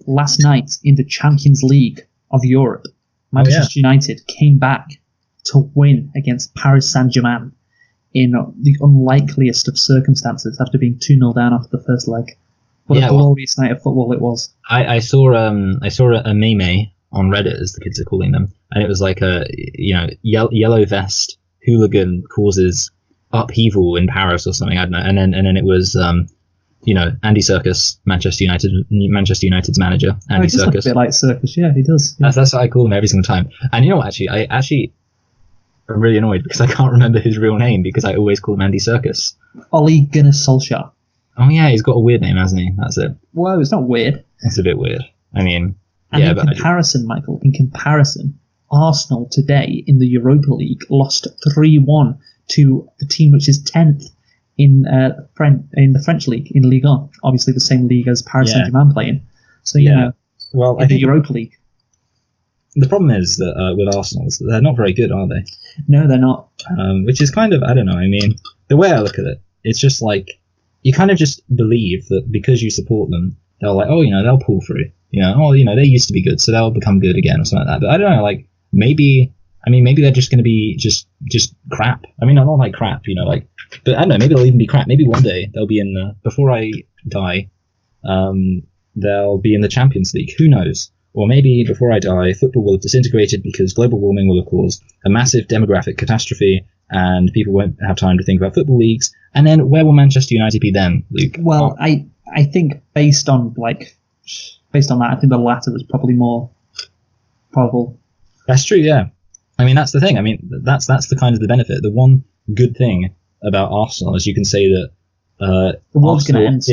last night in the Champions League of Europe, Manchester United came back to win against Paris Saint-Germain in the unlikeliest of circumstances after being 2-0 down after the first leg. What a glorious night of football it was. I saw a meme on Reddit, as the kids are calling them, and it was like a yellow vest hooligan causes upheaval in Paris or something. I don't know. And then it was Andy Serkis, Manchester United's manager. Andy Serkis. Looks a bit like Serkis, yeah, he does. Yeah. That's what I call him every single time. And you know what? Actually, I'm really annoyed because I can't remember his real name because I always call him Andy Serkis. Ole Gunnar Solskjaer. Oh yeah, he's got a weird name, hasn't he? That's it. Well, it's not weird. It's a bit weird. I mean, and in comparison, Arsenal today in the Europa League lost 3-1 to the team which is 10th in the French league, in Ligue 1. Obviously the same league as Paris Saint-Germain playing. So, well, in the Europa League. The problem is that with Arsenal, they're not very good, are they? No, they're not. Which is kind of, I don't know, I mean, the way I look at it, it's just like, you kind of just believe that because you support them, they'll like, they'll pull through. They used to be good, so they'll become good again or something like that. But I don't know, like, maybe they're just going to be just crap. I mean, not like crap, but I don't know, maybe they'll even be crap. Maybe one day they'll be in before I die, they'll be in the Champions League. Who knows? Or maybe before I die, football will have disintegrated because global warming will have caused a massive demographic catastrophe and people won't have time to think about football leagues. And then where will Manchester United be then, Luke? Well, I think based on that, I think the latter was probably more probable. That's true, yeah. I mean, that's the thing. I mean, that's the kind of the benefit. The one good thing about Arsenal is you can say that the world's going to end.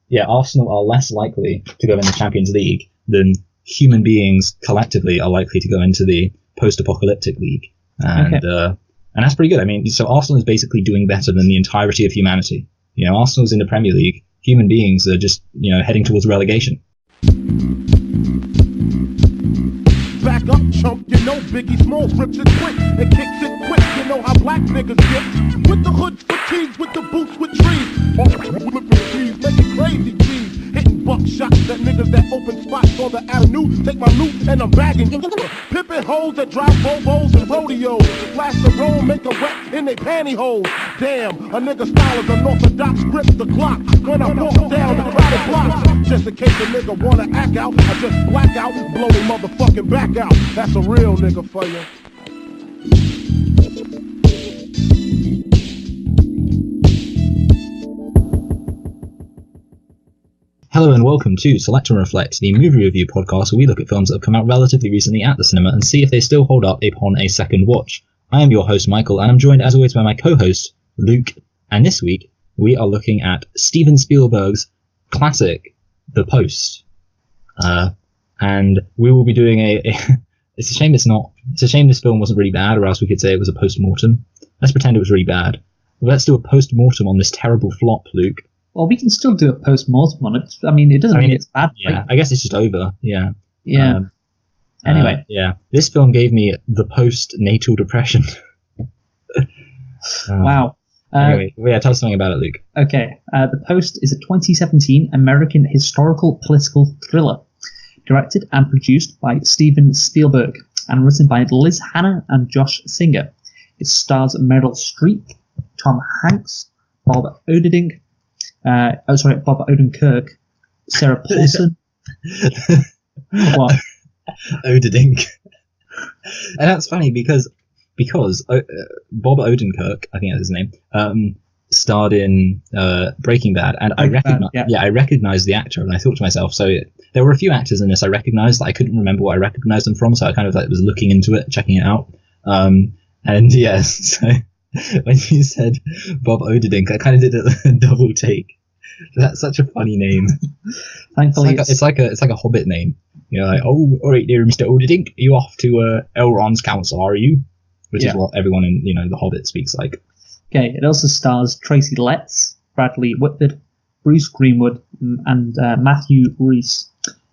Yeah, Arsenal are less likely to go in the Champions League than human beings collectively are likely to go into the post-apocalyptic league. And that's pretty good. I mean, so Arsenal is basically doing better than the entirety of humanity. Arsenal's in the Premier League. Human beings are just, heading towards relegation. Back up, chump, Biggie Smalls rips it quick and kicks it quick. You know how black niggas get. With the hoods, fatigues, with the boots, with trees. Flipping trees, making crazy G's. Hitting buckshots at niggas that open spots on the avenue. Take my loot and I'm bagging. Pippin' hoes that drive Bobos and rodeos. Flash the roll, make a wreck in they pantyhose. Damn, a nigga style is unorthodox, grip the clock. When I walk down the crowded block, just in case a nigga wanna act out, I just black out, blow the motherfucking back out. That's a real nigga for you. Hello and welcome to Select and Reflect, the movie review podcast where we look at films that have come out relatively recently at the cinema and see if they still hold up upon a second watch. I am your host Michael, and I'm joined as always by my co-host Luke, and this week we are looking at Steven Spielberg's classic The Post. And we will be doing it's a shame this film wasn't really bad, or else we could say it was a post-mortem. Let's pretend it was really bad. Let's do a post-mortem on this terrible flop, Luke. Well, we can still do a post-mortem on it. I mean, it doesn't mean it's bad. Yeah, I guess it's just over. Yeah. Yeah. Anyway. Yeah. This film gave me the post-natal depression. Wow. Anyway, tell us something about it, Luke. Okay. The Post is a 2017 American historical political thriller, directed and produced by Steven Spielberg, and written by Liz Hannah and Josh Singer. It stars Meryl Streep, Tom Hanks, Bob Odenkirk, Sarah Paulson. What? Odenkirk. And that's funny because Bob Odenkirk, I think that's his name, starred in Breaking Bad, and I recognized the actor, and I thought to myself, so there were a few actors in this I recognized that I couldn't remember what I recognized them from, so I kind of was looking into it, checking it out, and yes, so when you said Bob Odenkirk, I kind of did a double take. That's such a funny name. Thankfully, it's like a Hobbit name. Like, oh, all right there, Mr. Odenkirk, you off to Elrond's council, are you? Which is what everyone in the Hobbit speaks like. Okay, it also stars Tracy Letts, Bradley Whitford, Bruce Greenwood, and Matthew Rhys.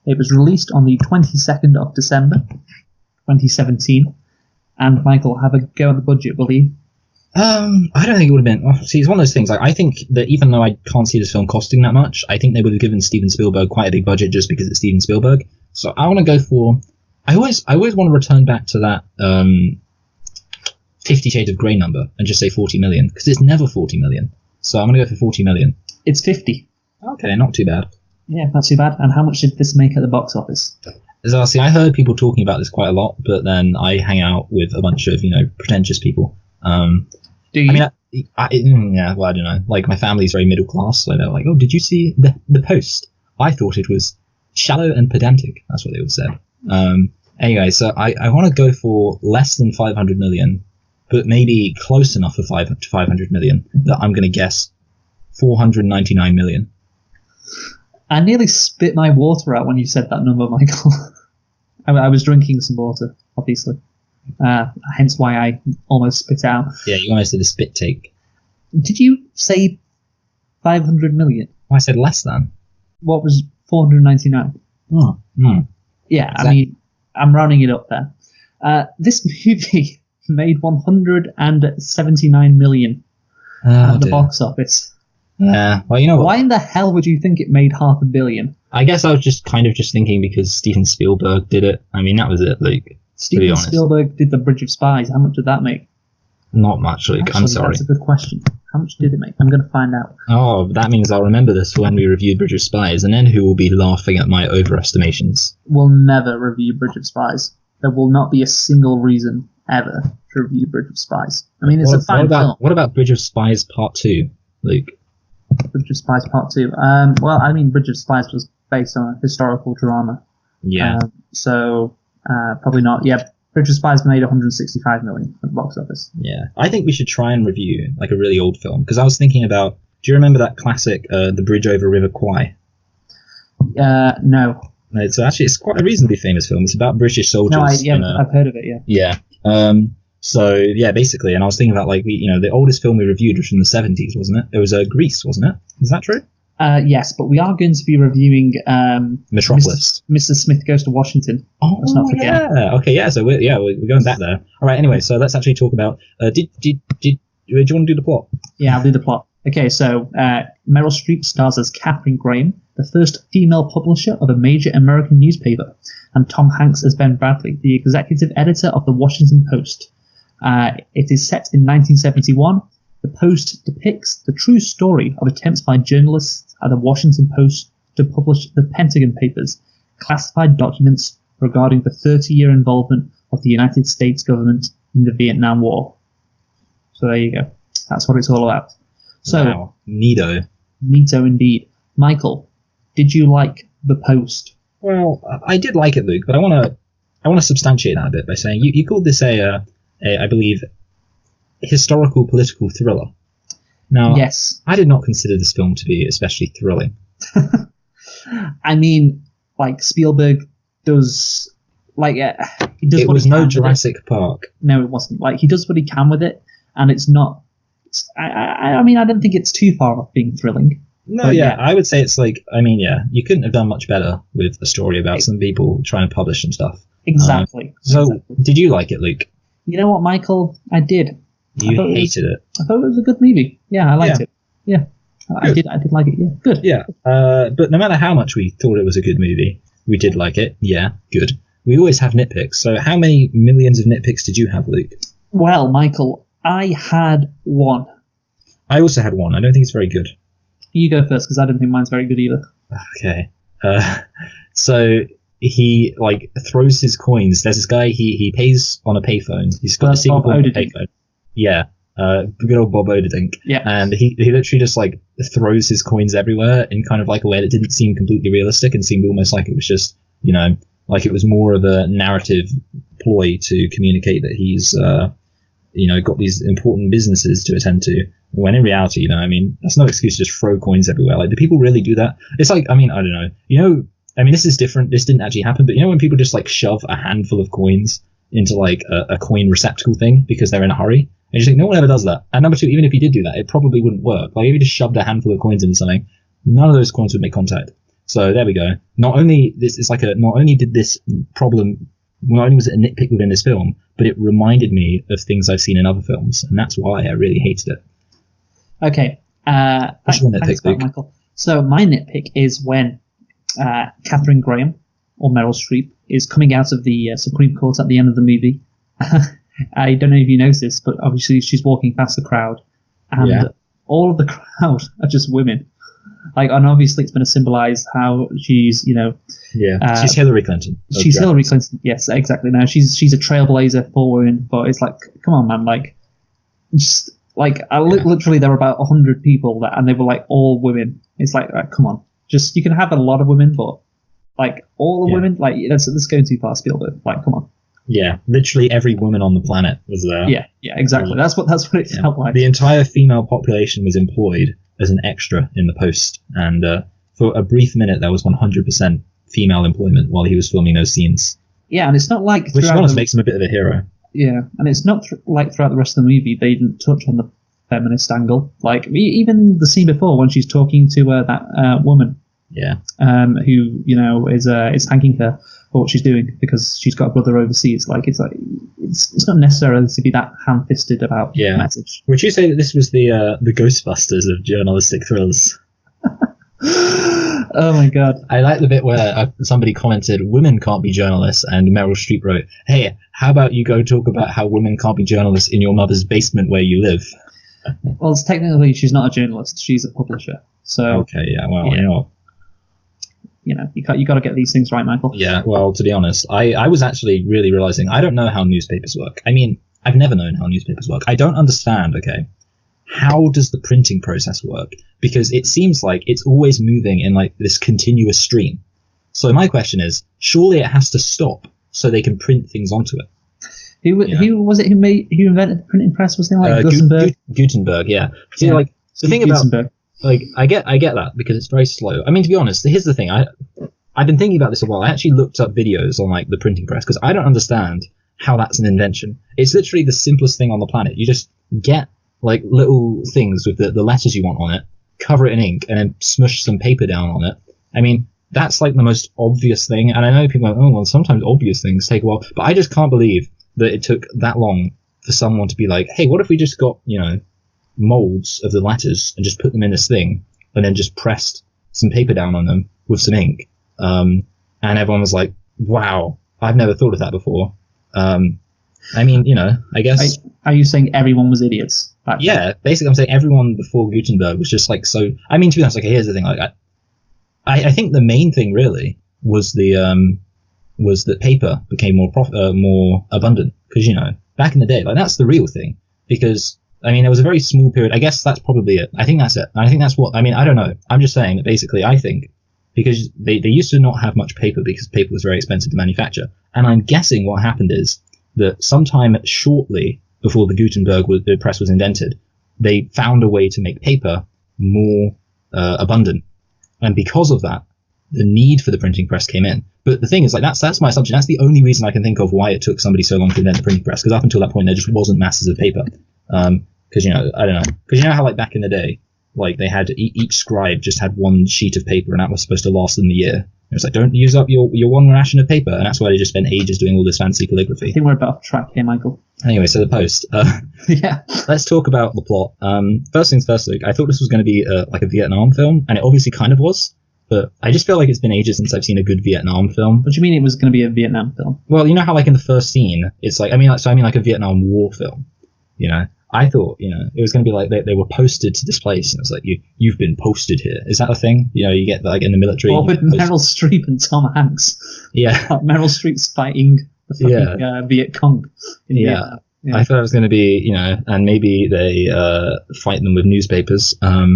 It was released on the 22nd of December, 2017. And Michael, have a go at the budget, will you? I don't think it would have been. Well, see, it's one of those things. Like, I think that even though I can't see this film costing that much, I think they would have given Steven Spielberg quite a big budget just because it's Steven Spielberg. So I want to go for. I always want to return back to that 50 Shades of Grey number and just say 40 million because it's never 40 million. So I'm going to go for 40 million. It's 50. Okay, not too bad. Yeah, not too bad. And how much did this make at the box office? So, see, I heard people talking about this quite a lot, but then I hang out with a bunch of pretentious people. Do you? I mean, yeah, well, I don't know. Like, my family's very middle class, so they're like, oh, did you see the Post? I thought it was shallow and pedantic. That's what they all said. Anyway, so I want to go for less than 500 million, but maybe close enough for 500 million that I'm going to guess 499 million. I nearly spit my water out when you said that number, Michael. I was drinking some water, obviously. Hence why I almost spit out. Yeah, you almost did a spit take. Did you say 500 million? I said less than. What was 499? Oh, Yeah, exactly. I mean, I'm rounding it up there. This movie made 179 million at the box office. Yeah, well, you know what? Why in the hell would you think it made $500 million? I guess I was just thinking because Steven Spielberg did it. I mean, that was it. Like, to be Steven honest, Spielberg did The Bridge of Spies. How much did that make? not much. Like, I'm Actually, sorry. That's a good question. How much did it make? I'm going to find out. Oh, that means I'll remember this for when we review Bridge of Spies, and then who will be laughing at my overestimations? We'll never review Bridge of Spies. There will not be a single reason ever to review Bridge of Spies. I mean, it's a fine film. What about Bridge of Spies Part 2? Like, Bridge of Spies Part 2. Well, I mean, Bridge of Spies was based on a historical drama. yeah. So, probably not. Yeah, Bridge of Spies made 165 million at the box office. Yeah. I think we should try and review, like, a really old film, because I was thinking about, do you remember that classic, The Bridge Over River Kwai? No. It's quite a reasonably famous film. It's about British soldiers. I've heard of it, yeah. Yeah. So yeah, basically, and I was thinking about like the oldest film we reviewed was from the 70s, wasn't it? It was Grease, wasn't it? Is that true? Yes, but we are going to be reviewing Metropolis. Mr. Smith Goes to Washington. Oh, Let's not forget. yeah. Okay, yeah. So we're going back there. All right. Anyway, so let's actually talk about. Do you want to do the plot? Yeah, I'll do the plot. Okay, so Meryl Streep stars as Catherine Graham, the first female publisher of a major American newspaper, and Tom Hanks as Ben Bradley, the executive editor of the Washington Post. It is set in 1971. The Post depicts the true story of attempts by journalists at the Washington Post to publish the Pentagon Papers, classified documents regarding the 30-year involvement of the United States government in the Vietnam War. So there you go. That's what it's all about. So, wow. Neato indeed. Michael, did you like The Post? Well, I did like it, Luke, but I want to substantiate that a bit by saying you called this a I believe, historical political thriller. Now, Yes. I did not consider this film to be especially thrilling. I mean, like, Spielberg does, like, he does It what was he no can with it. Jurassic Park. No, it wasn't. Like, he does what he can with it, and it's not. I mean, I don't think it's too far off being thrilling. No, But yeah, yeah. I would say it's like, I mean, yeah, you couldn't have done much better with a story about some people trying to publish some stuff. Exactly. So, Exactly. did you like it, Luke? You know what, Michael? I did. You I thought hated it. I thought it was a good movie. Yeah, I liked it. Yeah, I Good. did like it. Yeah, good. Yeah, but no matter how much we thought it was a good movie, we did like it. Yeah, good. We always have nitpicks. So how many millions of nitpicks did you have, Luke? Well, Michael, I had one. I also had one. I don't think it's very good. You go first, because I don't think mine's very good either. Okay. So he like throws his coins. There's this guy. He pays on a payphone. He's got a secret Bob Odedink. payphone. Yeah. Good old Bob Odedink. Yeah. And he literally just like throws his coins everywhere in kind of like a way that didn't seem completely realistic and seemed almost like it was just like it was more of a narrative ploy to communicate that he's got these important businesses to attend to. When in reality, I mean, that's no excuse to just throw coins everywhere. Like, do people really do that? It's like, I mean, I don't know. I mean, this is different. This didn't actually happen, but when people just like shove a handful of coins into like a coin receptacle thing because they're in a hurry, and you think no one ever does that. And number two, even if you did do that, it probably wouldn't work. Like if you just shoved a handful of coins into something, none of those coins would make contact. So there we go. Not only did this problem, not only was it a nitpick within this film, but it reminded me of things I've seen in other films, and that's why I really hated it. Okay. What's your nitpick, Thanks, Luke? Michael. So my nitpick is when Catherine Graham, or Meryl Streep, is coming out of the Supreme Court at the end of the movie. I don't know if you noticed this, but obviously she's walking past the crowd, and all of the crowd are just women. Like, and obviously it's going to symbolize how she's, she's Hillary Clinton. She's Hillary Clinton. Yes, exactly. Now she's a trailblazer for women, but it's like, come on, man, like, just like literally there were about 100 people and they were like all women. It's like, come on, just you can have a lot of women, but like all the women, like that's going too far, Spielberg. Like, come on. Yeah, literally every woman on the planet was there. Yeah, exactly. That's what it felt like. The entire female population was employed as an extra in the post, and for a brief minute there was 100% female employment while he was filming those scenes. Yeah, and it's not like which honestly makes him a bit of a hero. Yeah, and it's not like throughout the rest of the movie they didn't touch on the feminist angle. Like even the scene before when she's talking to that woman. Yeah. Who is thanking her for what she's doing because she's got a brother overseas. Like it's not necessarily to be that ham-fisted about the message. Would you say that this was the Ghostbusters of journalistic thrillers? Oh my god! I like the bit where somebody commented, "Women can't be journalists," and Meryl Streep wrote, "Hey, how about you go talk about how women can't be journalists in your mother's basement where you live?" Well, technically she's not a journalist; she's a publisher. So okay, yeah, well, you got to get these things right, Michael. Yeah, well, to be honest, I was actually really realizing I don't know how newspapers work. I mean, I've never known how newspapers work. I don't understand, okay, how does the printing process work? Because it seems like it's always moving in like this continuous stream. So my question is, surely it has to stop so they can print things onto it. Who was it who invented the printing press? Was it like Gutenberg? Gutenberg, yeah. See, like the thing about like I get that because it's very slow. I mean, to be honest, here's the thing. I've been thinking about this a while. I actually looked up videos on like the printing press because I don't understand how that's an invention. It's literally the simplest thing on the planet. You just get like little things with the letters you want on it, cover it in ink, and then smush some paper down on it. I mean, that's like the most obvious thing. And I know people are like, oh, well, sometimes obvious things take a while. But I just can't believe that it took that long for someone to be like, hey, what if we just got, molds of the letters and just put them in this thing and then just pressed some paper down on them with some ink. And everyone was like, wow, I've never thought of that before. I mean, I guess... Are you saying everyone was idiots? Yeah, basically I'm saying everyone before Gutenberg was just like so... I mean, to be honest, okay, here's the thing. Like, I think the main thing really was was that paper became more abundant. Because, back in the day, like that's the real thing. Because, I mean, there was a very small period. I guess that's probably it. I think that's it. I think that's what... I mean, I don't know. I'm just saying that basically I think... Because they used to not have much paper because paper was very expensive to manufacture. And I'm guessing what happened is that sometime shortly before the Gutenberg press was invented, they found a way to make paper more abundant. And because of that, the need for the printing press came in. But the thing is, like, that's my assumption. That's the only reason I can think of why it took somebody so long to invent the printing press. Because up until that point, there just wasn't masses of paper. Because, I don't know. Because how, like, back in the day, like, they had each scribe just had one sheet of paper, and that was supposed to last them the year. It's like, don't use up your one ration of paper, and that's why they just spent ages doing all this fancy calligraphy. I think we're a bit off track here, Michael. Anyway, so the post. Yeah. Let's talk about the plot. First things first, Luke, I thought this was going to be like a Vietnam film, and it obviously kind of was, but I just feel like it's been ages since I've seen a good Vietnam film. What do you mean it was going to be a Vietnam film? Well, you know how like in the first scene, it's like, I mean like a Vietnam War film, I thought, it was going to be like they were posted to this place, and it's like you've been posted here. Is that a thing? You get like in the military. Or with Meryl Streep and Tom Hanks. Yeah, like Meryl Streep's fighting the fucking Viet Cong. Yeah, I thought it was going to be, and maybe they fight them with newspapers, or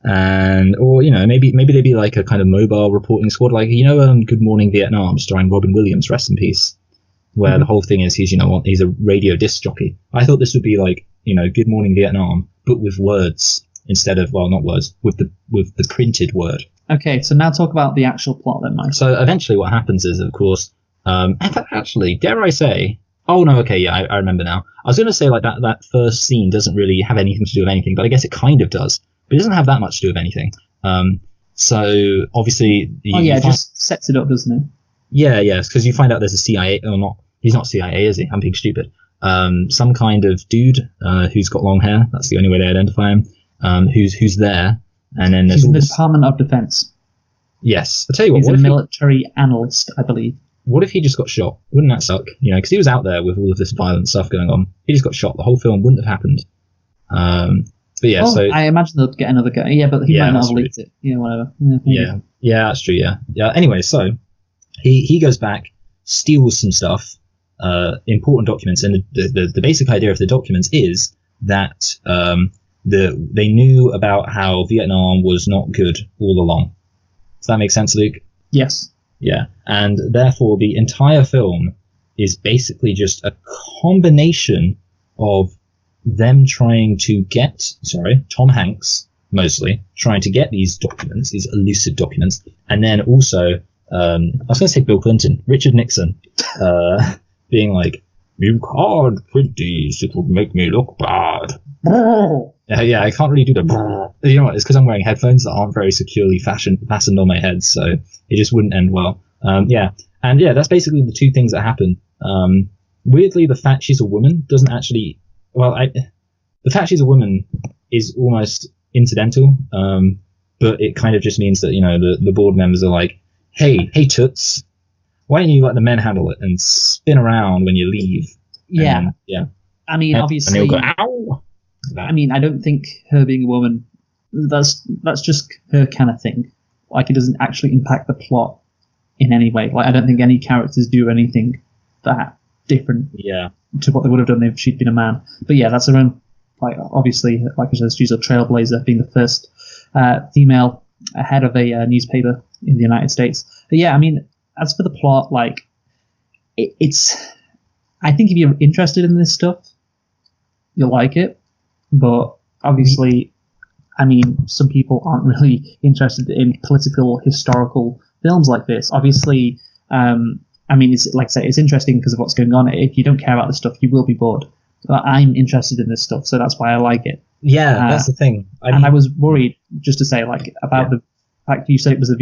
maybe they'd be like a kind of mobile reporting squad, like Good Morning Vietnam, starring Robin Williams, rest in peace, where the whole thing is he's a radio disc jockey. I thought this would be like. Good Morning Vietnam, but with words instead of, well, not words, with the printed word. Okay, so now talk about the actual plot then, Mike. So eventually what happens is, of course, in fact, actually, dare I say, oh no, okay, yeah, I remember now. I was going to say like that first scene doesn't really have anything to do with anything, but I guess it kind of does. But it doesn't have that much to do with anything. So obviously... it just sets it up, doesn't it? Yeah, because you find out there's a CIA, or not, he's not CIA, is he? I'm being stupid. Some kind of dude who's got long hair. That's the only way they identify him. Who's there, and then there's the Department of Defense. Yes. I'll tell you what. He's What a if, military analyst, I believe. what if he just got shot? Wouldn't that suck? You know, because he was out there with all of this violent stuff going on. He just got shot. The whole film wouldn't have happened. But yeah, Well, so I imagine they'll get another guy. Yeah, but he Yeah, might not that's have true. leaked it. Yeah, whatever. Yeah, maybe. yeah, that's true. Yeah. Anyway, so he goes back, steals some stuff, important documents, and the basic idea of the documents is that they knew about how Vietnam was not good all along. Does that make sense, Luke? Yes. Yeah, and therefore the entire film is basically just a combination of them trying to get, Tom Hanks mostly, trying to get these documents, these elusive documents, and then also, I was going to say Bill Clinton, Richard Nixon, being like, you can't print these, it would make me look bad. Yeah, I can't really do the. You know what? It's because I'm wearing headphones that aren't very securely fastened on my head, so it just wouldn't end well. That's basically the two things that happen. Weirdly, the fact she's a woman doesn't actually. The fact she's a woman is almost incidental, but it kind of just means that the board members are like, hey toots, why don't you let the men handle it and spin around when you leave? Yeah. And, yeah. I mean, obviously. And they'll go, ow. I mean, I don't think her being a woman, that's just her kind of thing. Like, it doesn't actually impact the plot in any way. Like, I don't think any characters do anything that different to what they would have done if she'd been a man. But yeah, that's her own. Like, obviously, like I said, she's a trailblazer, being the first female head of a newspaper in the United States. But yeah, I mean, as for the plot, like, it's. I think if you're interested in this stuff, you'll like it. But obviously, I mean, some people aren't really interested in political, historical films like this. Obviously, I mean, it's like I say, it's interesting because of what's going on. If you don't care about this stuff, you will be bored. But I'm interested in this stuff, so that's why I like it. Yeah, that's the thing. I was worried, just to say, like, about the fact you said it was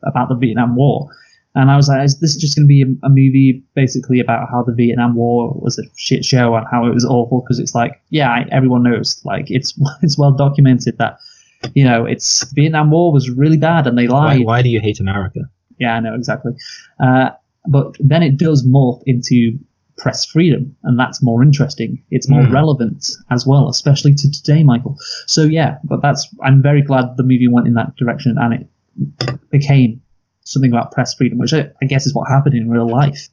about the Vietnam War. And I was like, is this just going to be a movie basically about how the Vietnam War was a shit show and how it was awful? Because it's like, everyone knows, like, it's well documented that, it's Vietnam War was really bad and they lied. Why do you hate America? Yeah, I know, exactly. But then it does morph into press freedom, and that's more interesting. It's more relevant as well, especially to today, Michael. So yeah, but I'm very glad the movie went in that direction and it became something about press freedom, which I guess is what happened in real life.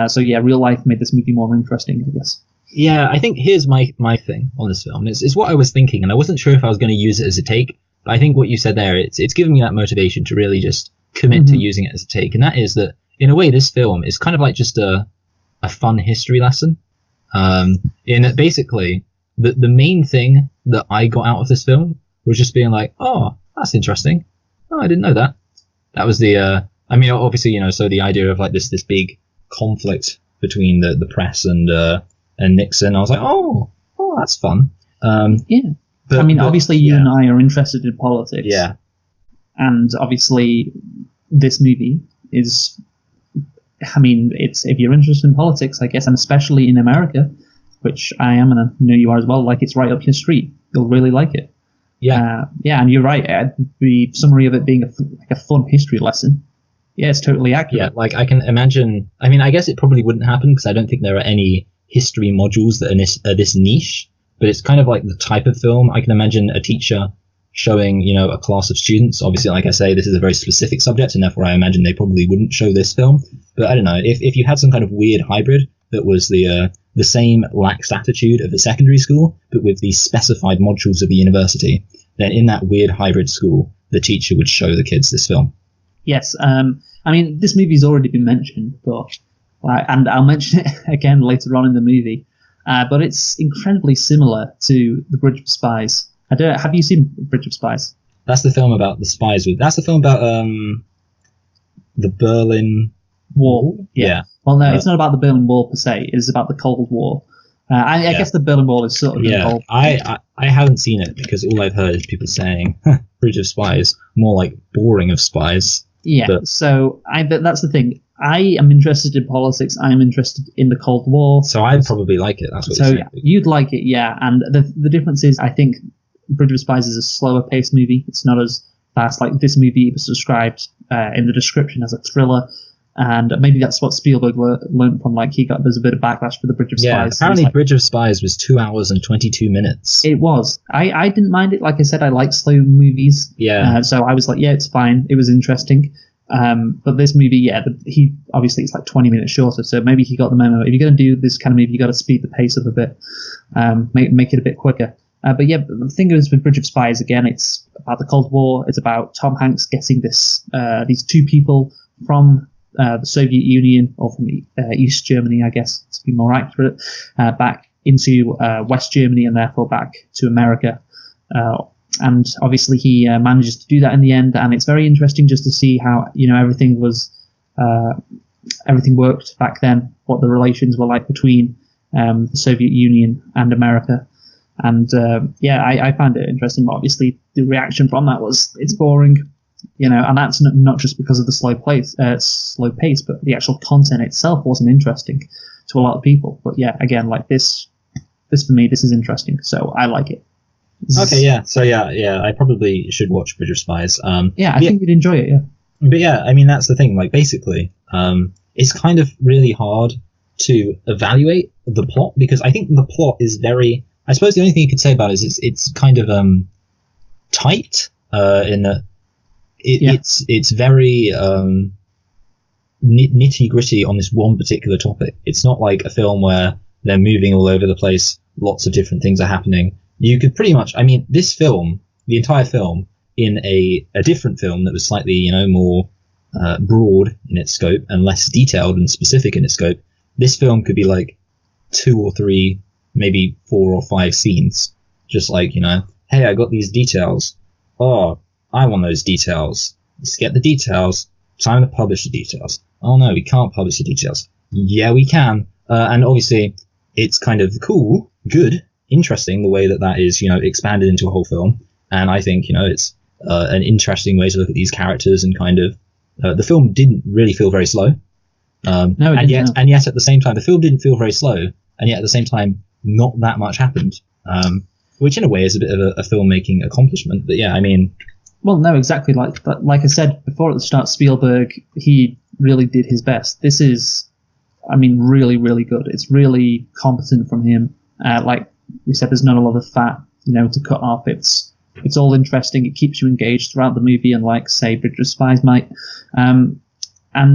So yeah, real life made this movie more interesting, I guess. Yeah, I think here's my thing on this film. It's what I was thinking, and I wasn't sure if I was going to use it as a take, but I think what you said there, it's given me that motivation to really just commit to using it as a take, and that is that, in a way, this film is kind of like just a fun history lesson. In that basically, the main thing that I got out of this film was just being like, oh, that's interesting. Oh, I didn't know that. That was the, I mean, obviously, so the idea of like this big conflict between the press and Nixon, I was like, oh, that's fun. Yeah. But, I mean, obviously, you and I are interested in politics. Yeah. And obviously, this movie is, I mean, if you're interested in politics, I guess, and especially in America, which I am, and I know you are as well, like, it's right up your street. You'll really like it. Yeah. And you're right, Ed. The summary of it being a fun history lesson. Yeah, it's totally accurate. Yeah, like I can imagine. I mean, I guess it probably wouldn't happen because I don't think there are any history modules that are this niche. But it's kind of like the type of film. I can imagine a teacher showing, a class of students. Obviously, like I say, this is a very specific subject, and therefore I imagine they probably wouldn't show this film. But I don't know, if you had some kind of weird hybrid that was the same lax attitude of a secondary school, but with the specified modules of the university, then in that weird hybrid school, the teacher would show the kids this film. Yes. I mean, this movie's already been mentioned, but and I'll mention it again later on in the movie. But it's incredibly similar to The Bridge of Spies. Have you seen Bridge of Spies? That's the film about the spies. That's the film about the Berlin Wall. Yeah. Well, no, it's not about the Berlin Wall per se. It's about the Cold War. I guess the Berlin Wall is sort of involved. I haven't seen it because all I've heard is people saying Bridge of Spies, more like Boring of Spies. Yeah, so that's the thing. I am interested in politics. I'm interested in the Cold War. So I'd probably like it. That's what you're saying. You'd like it, yeah. And the difference is, I think Bridge of Spies is a slower paced movie. It's not as fast. Like this movie was described in the description as a thriller, and maybe that's what Spielberg learned from. Like there's a bit of backlash for the Bridge of Spies. Apparently, So Bridge of Spies was 2 hours and 22 minutes. it was. I didn't mind it. Like I said, I like slow movies. Yeah. So I was like, yeah, it's fine. It was interesting. But this movie, he obviously it's like 20 minutes shorter. So maybe he got the memo. If you're going to do this kind of movie, you got to speed the pace up a bit, make it a bit quicker. But yeah, the thing is with Bridge of Spies, again, it's about the Cold War. It's about Tom Hanks getting these two people from the Soviet Union, or from East Germany, I guess, to be more accurate, back into West Germany and therefore back to America. And obviously he manages to do that in the end, and it's very interesting just to see how everything worked back then, what the relations were like between the Soviet Union and America. And I found it interesting. But obviously the reaction from that was it's boring. And that's not just because of the slow pace, but the actual content itself wasn't interesting to a lot of people. But yeah, again, like this for me, this is interesting, so I like it. Okay, yeah. So yeah, I probably should watch Bridge of Spies. I think you'd enjoy it. Yeah. But yeah, I mean that's the thing. Like basically, it's kind of really hard to evaluate the plot because I think the plot is very. I suppose the only thing you could say about it is it's kind of tight in that. It's very nitty gritty on this one particular topic. It's not like a film where they're moving all over the place. Lots of different things are happening. You could pretty much, this film, the entire film, in a different film that was slightly, more broad in its scope and less detailed and specific in its scope. This film could be like 2 or 3, maybe 4 or 5 scenes. Just like, hey, I got these details. Oh, I want those details. Let's get the details. Time to publish the details. Oh no, we can't publish the details. Yeah, we can. And obviously, it's kind of cool, good, interesting the way that is, expanded into a whole film. And I think, it's an interesting way to look at these characters and kind of the film didn't really feel very slow. And yet at the same time, the film didn't feel very slow. And yet at the same time, not that much happened. Which in a way is a bit of a filmmaking accomplishment. But yeah, well, no, exactly. Like I said before at the start, Spielberg, he really did his best. This is, really, really good. It's really competent from him. Like we said, there's not a lot of fat, to cut off. It's all interesting. It keeps you engaged throughout the movie, and like say Bridge of Spies might. And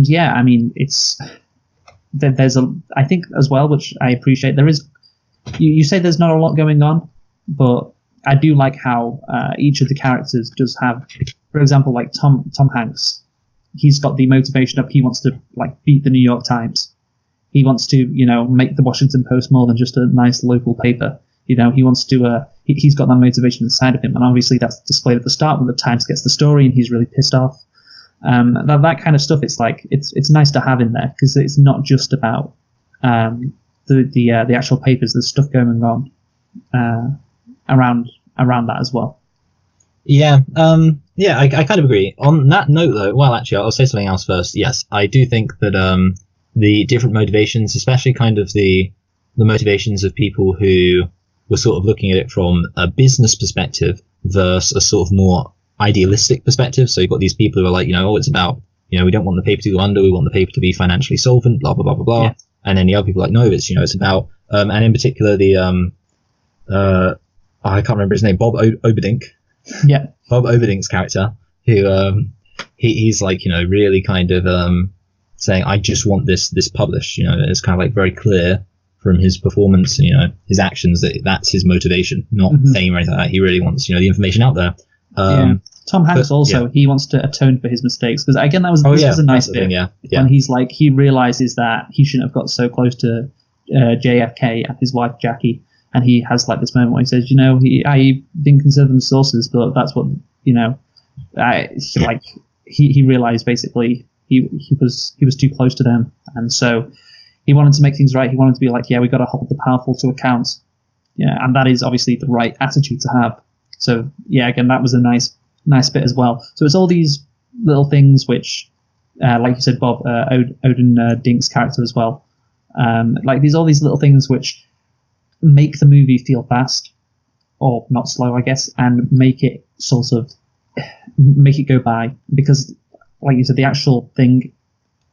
yeah, it's there's I think as well, which I appreciate. There is, you say there's not a lot going on, but I do like how each of the characters does have, for example, like Tom Hanks. He's got the motivation of he wants to like beat the New York Times. He wants to, make the Washington Post more than just a nice local paper. He wants to. He's got that motivation inside of him, and obviously that's displayed at the start when the Times gets the story and he's really pissed off. That kind of stuff. It's like it's nice to have in there because it's not just about the actual papers. There's stuff going on around that as well. Yeah, I kind of agree. On that note, though, well, actually, I'll say something else first. Yes, I do think that the different motivations, especially kind of the motivations of people who were sort of looking at it from a business perspective versus a sort of more idealistic perspective. So you've got these people who are like, it's about, we don't want the paper to go under, we want the paper to be financially solvent, blah, blah, blah, blah, blah. Yeah. And then the other people are like, no, it's about, and in particular the, I can't remember his name, Bob Oberdink. Yeah. Bob Oberdink's character, who he's like, really kind of saying, I just want this published. It's kind of like very clear from his performance, his actions that's his motivation, not fame or anything like that. He really wants, the information out there. Tom Hanks he wants to atone for his mistakes because again this was a nice bit when he's like he realizes that he shouldn't have got so close to JFK and his wife Jackie. And he has like this moment where he says, I didn't consider them sources, but that's what, he realized basically he was too close to them. And so he wanted to make things right. He wanted to be like, we got to hold the powerful to account. Yeah. And that is obviously the right attitude to have. So yeah, again, that was a nice bit as well. So it's all these little things which, like you said, Bob, Odin Dink's character as well. There's all these little things which make the movie feel fast or not slow, I guess, and make it sort of make it go by, because, like you said, the actual thing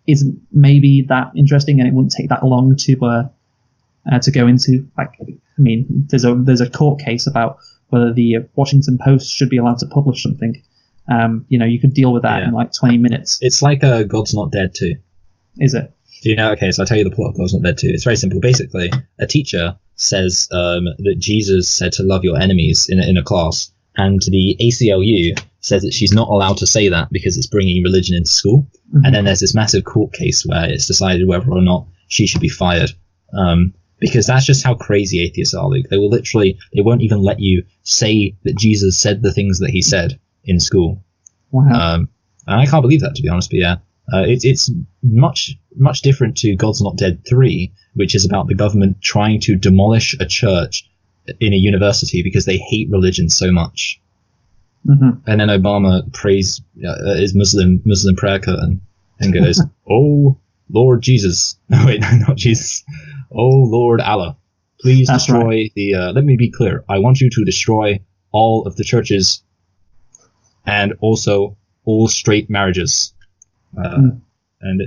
isn't maybe that interesting, and it wouldn't take that long to go into. Like, I mean, there's a court case about whether the Washington Post should be allowed to publish something. You could deal with that in like 20 minutes. It's like God's Not Dead 2. Is it? Do you know? Okay, so I'll tell you the plot of God's Not Dead 2. It's very simple. Basically, a teacher says that Jesus said to love your enemies in a class, and the ACLU says that she's not allowed to say that because it's bringing religion into school. Mm-hmm. And then there's this massive court case where it's decided whether or not she should be fired. Because that's just how crazy atheists are, Luke. They won't even let you say that Jesus said the things that he said in school. Wow. And I can't believe that, to be honest, but yeah. It's much different to God's Not Dead 3, which is about the government trying to demolish a church in a university because they hate religion so much. Mm-hmm. And then Obama prays his Muslim prayer curtain and goes, "Oh Lord Jesus, no wait, no, not Jesus. Oh Lord Allah, please destroy the. Let me be clear. I want you to destroy all of the churches, and also all straight marriages." And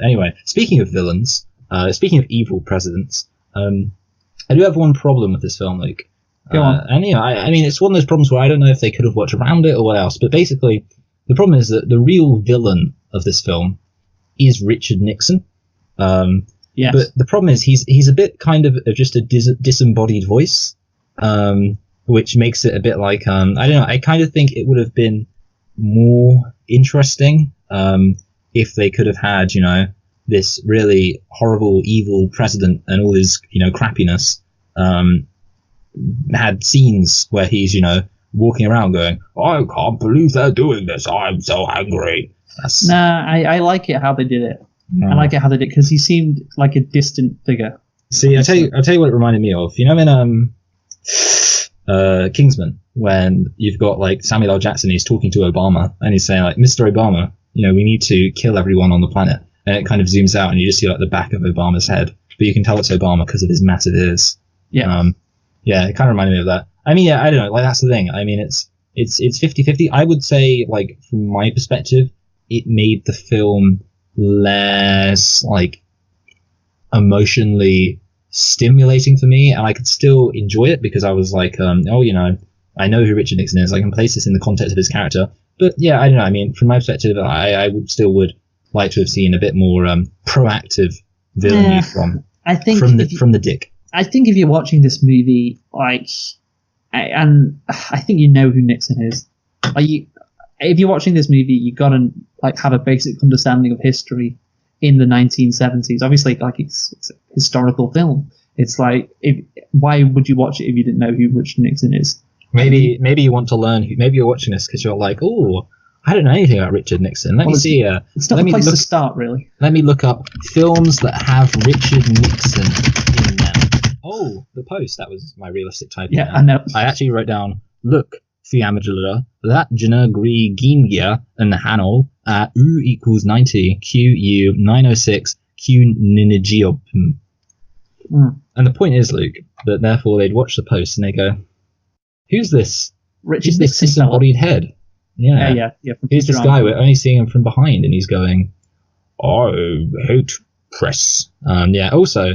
anyway, speaking of villains, speaking of evil presidents, I do have one problem with this film, Luke. Go on. And I mean, it's one of those problems where I don't know if they could have worked around it or what else. But basically, the problem is that the real villain of this film is Richard Nixon. Yes. But the problem is he's a bit kind of just a disembodied voice, which makes it a bit like I don't know. I kind of think it would have been more interesting if they could have had this really horrible evil president and all his crappiness. Had scenes where he's walking around going, "I can't believe they're doing this. I'm so angry." I like it how they did it. I like it how they did it because he seemed like a distant figure. See, I'll tell you what it reminded me of. In Kingsman, when you've got like Samuel L. Jackson, he's talking to Obama and he's saying like, "Mr. Obama, we need to kill everyone on the planet," and it kind of zooms out and you just see like the back of Obama's head, but you can tell it's Obama because of his massive ears. Yeah. Yeah, it kind of reminded me of that. I mean, yeah, I don't know. Like, that's the thing. I mean, it's 50-50. I would say, like, from my perspective, it made the film less, like, emotionally stimulating for me, and I could still enjoy it because I was like, I know who Richard Nixon is. I can place this in the context of his character. But, yeah, I don't know. I mean, from my perspective, I still would like to have seen a bit more proactive villainy from the Dick. I think if you're watching this movie, and I think you know who Nixon is. If you're watching this movie, you gotta have a basic understanding of history in the 1970s. Obviously, it's a historical film. It's like, why would you watch it if you didn't know who Richard Nixon is? Maybe you want to learn. Maybe you're watching this because you're like, oh, I don't know anything about Richard Nixon. Let me see. It's not the place to start, really. Let me look up films that have Richard Nixon in them. Oh, The Post. That was my realistic typing. Yeah, I know. I actually wrote down, look, Fiamadula, that Janagri Gingia and the Hanol at U equals 90, QU 906, Q Ninigiopum. And the point is, Luke, that therefore they'd watch The Post and they go, who's this? Richard Nixon, this disembodied head? Yeah. Who's this guy? We're only seeing him from behind, and he's going, I hate press. Also,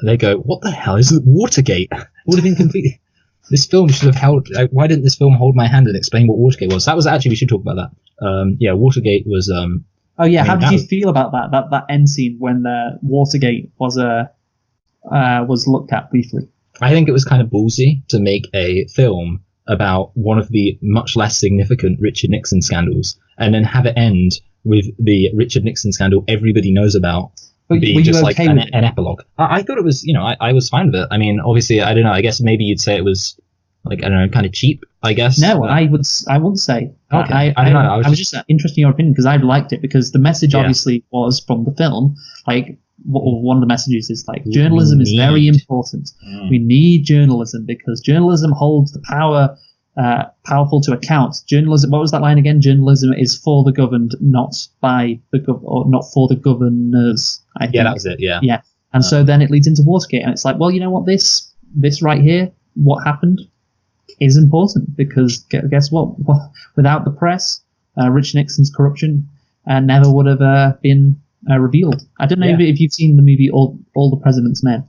they go, what the hell is Watergate? It would have been completely... This film should have held... why didn't this film hold my hand and explain what Watergate was? That was actually... We should talk about that. Watergate was... how did you feel about that end scene when Watergate was looked at briefly? I think it was kind of ballsy to make a film about one of the much less significant Richard Nixon scandals and then have it end with the Richard Nixon scandal everybody knows about. Being just like an epilogue. I thought it was, I was fine with it. I mean, obviously, I don't know. I guess maybe you'd say it was, like, I don't know, kind of cheap, I guess. No, I wouldn't say. Okay. I don't know. I was just interested in your opinion because I liked it because the message obviously was from the film. Like, one of the messages is like, journalism is very important. We need journalism because journalism holds the powerful to account. Journalism. What was that line again? Journalism is for the governed, not by the or not for the governors. I think. Yeah, that was it. Yeah. Yeah, and so then it leads into Watergate, and it's like, well, you know what? This right here, what happened, is important because guess what? Without the press, Richard Nixon's corruption never would have been revealed. I don't know if you've seen the movie All the President's Men.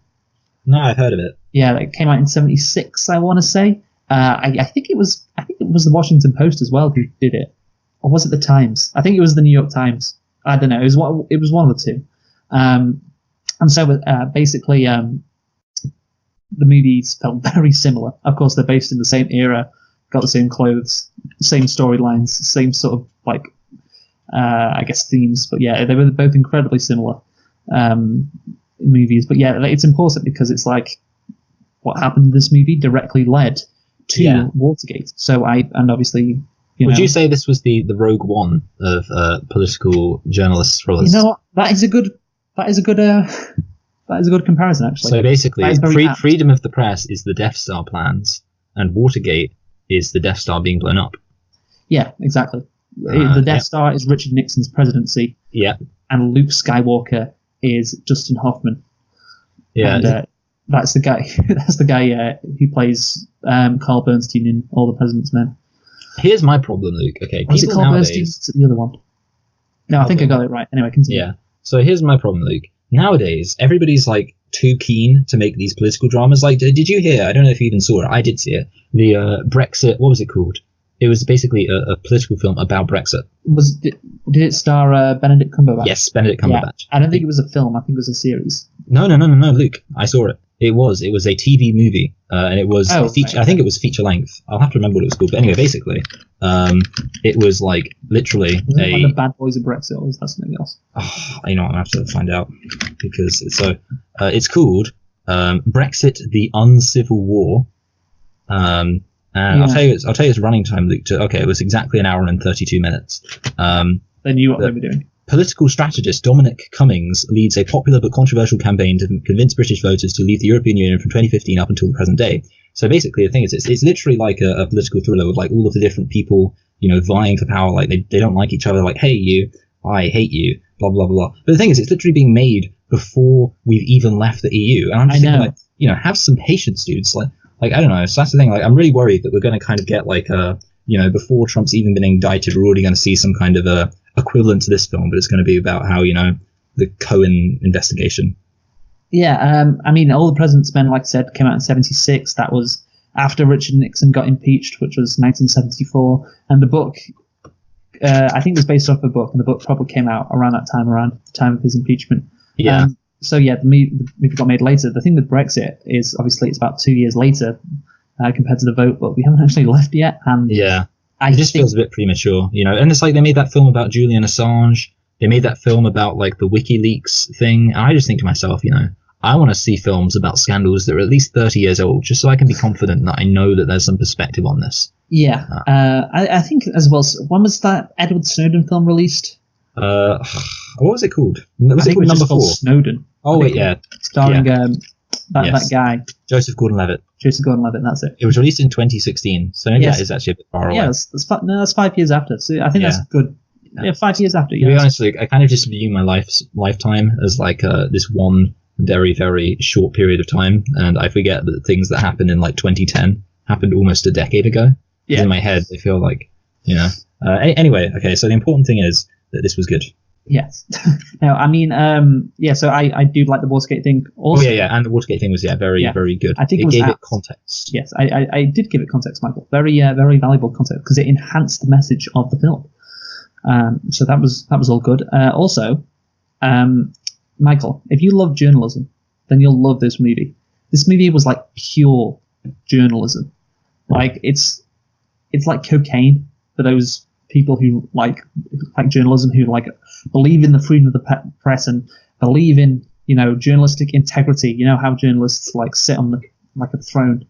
No, I've heard of it. Yeah, it came out in '76. I want to say. I think it was the Washington Post as well who did it, or was it the Times? I think it was the New York Times. I don't know. It was one of the two. And so basically, the movies felt very similar. Of course, they're based in the same era, got the same clothes, same storylines, same sort of I guess themes. But yeah, they were both incredibly similar movies. But yeah, it's important because it's like what happened in this movie directly led to Watergate. So obviously, would you say this was the Rogue One of political journalist thrillers? You know what? That is a good comparison, actually. So basically, freedom of the press is the Death Star plans, and Watergate is the Death Star being blown up. Yeah, exactly. The Death Star is Richard Nixon's presidency. Yeah. And Luke Skywalker is Dustin Hoffman. Yeah. And, that's the guy. That's the guy who plays Carl Bernstein in All the President's Men. Here's my problem, Luke. Okay, was it Carl Bernstein? Is it the other one? No, I think I got it right. Anyway, continue. Yeah. So here's my problem, Luke. Nowadays, everybody's like too keen to make these political dramas. Like, did you hear? I don't know if you even saw it. I did see it. The Brexit. What was it called? It was basically a political film about Brexit. Did it star Benedict Cumberbatch? Yes, Benedict Cumberbatch. Yeah. I don't think it was a film. I think it was a series. No, Luke. I saw it. It was a TV movie, and it was feature. Right. I think it was feature length. I'll have to remember what it was called. But anyway, basically, it was like literally like the Bad Boys of Brexit, or was that something else? Oh, you know, I'll have to find out because it's called Brexit: The Uncivil War. And I'll tell you its running time, Luke. It was exactly an hour and 32 minutes. They knew what they were doing. Political strategist Dominic Cummings leads a popular but controversial campaign to convince British voters to leave the European Union from 2015 up until the present day. So basically, the thing is, it's literally like a political thriller with like all of the different people, vying for power. Like they don't like each other. Like, hey, you, I hate you, blah blah blah. But the thing is, it's literally being made before we've even left the EU. And I'm just thinking, like, have some patience, dudes. Like I don't know. So that's the thing. Like I'm really worried that we're going to kind of get like before Trump's even been indicted, we're already going to see some kind of a equivalent to this film, but it's going to be about how the Cohen investigation. Yeah, I mean, All the President's Men, like I said, came out in '76. That was after Richard Nixon got impeached, which was 1974. And the book, I think, was based off a book, and the book probably came out around the time of his impeachment. Yeah. So yeah, the movie got made later. The thing with Brexit is obviously it's about 2 years later compared to the vote, but we haven't actually left yet. And yeah. It just feels a bit premature, and it's like they made that film about Julian Assange. They made that film about like the WikiLeaks thing. And I just think to myself, I want to see films about scandals that are at least 30 years old, just so I can be confident that I know that there's some perspective on this. Yeah. I think as well, when was that Edward Snowden film released? What was it called? Was it called Number 4? Snowden. Oh, wait, yeah. Starring that guy. Joseph Gordon-Levitt. That's it. It was released in 2016, so maybe that is actually a bit far away. Yeah, that's 5 years after. So I think that's good. Yeah, 5 years after. Yeah. To be honest, I kind of just view my lifetime as like this one very, very short period of time, and I forget that things that happened in like 2010 happened almost a decade ago. Yeah. In my head, I feel like, Anyway, okay, so the important thing is that this was good. Yes. No, I mean, so I do like the Watergate thing also. Oh, yeah, and the Watergate thing was, very, very good. I think it gave it context. Yes, I did give it context, Michael. Very, very valuable context, because it enhanced the message of the film. So that was all good. Also, Michael, if you love journalism, then you'll love this movie. This movie was like pure journalism. Like, it's like cocaine for those people who like journalism, who like believe in the freedom of the press and believe in journalistic integrity. You know how journalists like sit on like a throne,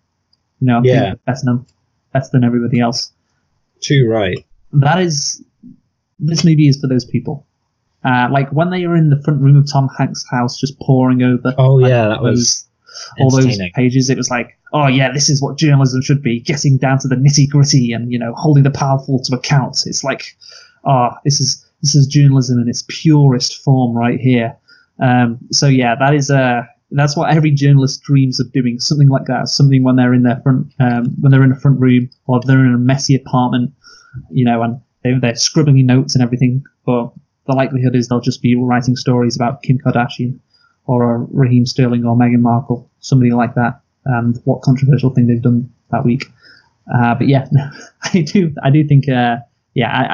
better than everybody else. Too right. This movie is for those people. Like when they were in the front room of Tom Hanks' house, just poring over. Oh yeah, that was all those pages. It was like, oh yeah, this is what journalism should be, getting down to the nitty gritty and holding the powerful to account. It's like, this is journalism in its purest form right here. So yeah, that's what every journalist dreams of doing, something like that. Something when they're in their front, when they're in a front room, or if they're in a messy apartment, and they're scribbling notes and everything, but the likelihood is they'll just be writing stories about Kim Kardashian or Raheem Sterling or Meghan Markle, somebody like that, and what controversial thing they've done that week. But yeah, I do think, I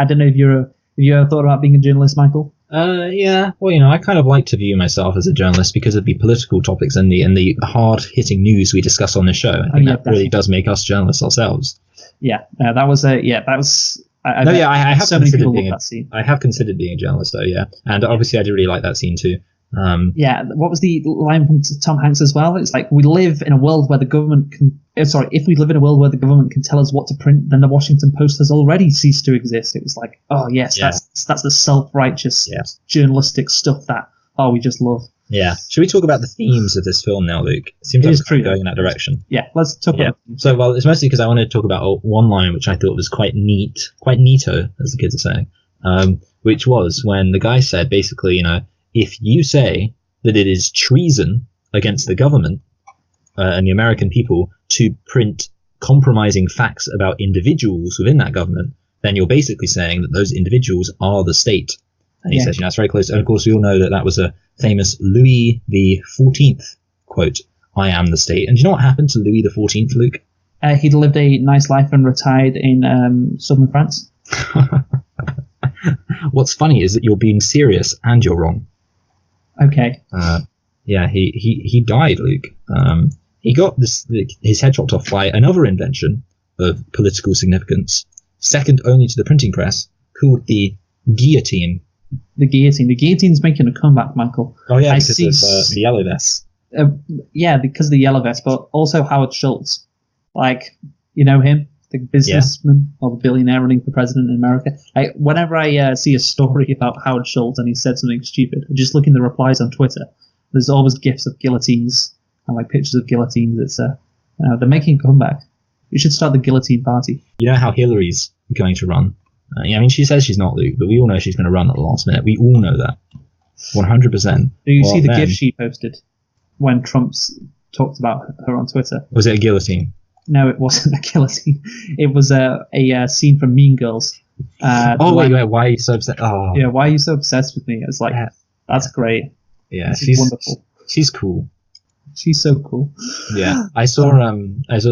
don't know if you ever thought about being a journalist, Michael? Yeah. Well, I kind of like to view myself as a journalist because of the political topics and the hard-hitting news we discuss on the show. I think that really does make us journalists ourselves. Yeah, that was I have so considered being that scene. I have considered being a journalist, though. Yeah, and obviously I do really like that scene too. What was the line from Tom Hanks as well? It's like, we live in a world where the government if we live in a world where the government can tell us what to print, then the Washington Post has already ceased to exist. It was like, oh yes, that's the self-righteous journalistic stuff that we just love. Yeah. Should we talk about the themes of this film now, Luke? It seems like we're going in that direction. Yeah, let's talk about it. So, well, it's mostly because I wanted to talk about one line which I thought was quite neato, as the kids are saying, which was when the guy said, basically, if you say that it is treason against the government and the American people to print compromising facts about individuals within that government, then you're basically saying that those individuals are the state. And he says, that's very close. And of course, we all know that was a famous Louis XIV quote, "I am the state." And do you know what happened to Louis XIV, Luke? He'd lived a nice life and retired in southern France. What's funny is that you're being serious and you're wrong. Okay. He died, Luke. He got his head chopped off by another invention of political significance, second only to the printing press, called the guillotine. The guillotine. The guillotine's making a comeback, Michael. Oh yeah, because of the yellow vest. Because of the yellow vest, but also Howard Schultz. Like, you know him, the businessman or the billionaire running for president in America. Whenever I see a story about Howard Schultz and he said something stupid, I just look in the replies on Twitter. There's always gifs of guillotines and pictures of guillotines. It's they're making a comeback. We should start the guillotine party. You know how Hillary's going to run? She says she's not, Luke, but we all know she's going to run at the last minute. We all know that. 100%. Do you see the gif she posted when Trump's talked about her on Twitter? Was it a guillotine? No, it wasn't a guillotine. It was a scene from Mean Girls. Wait, why are you so upset? Oh. Yeah, why are you so obsessed with me? It's like, that's great. Yeah, she's wonderful. She's cool. She's so cool. Yeah, I saw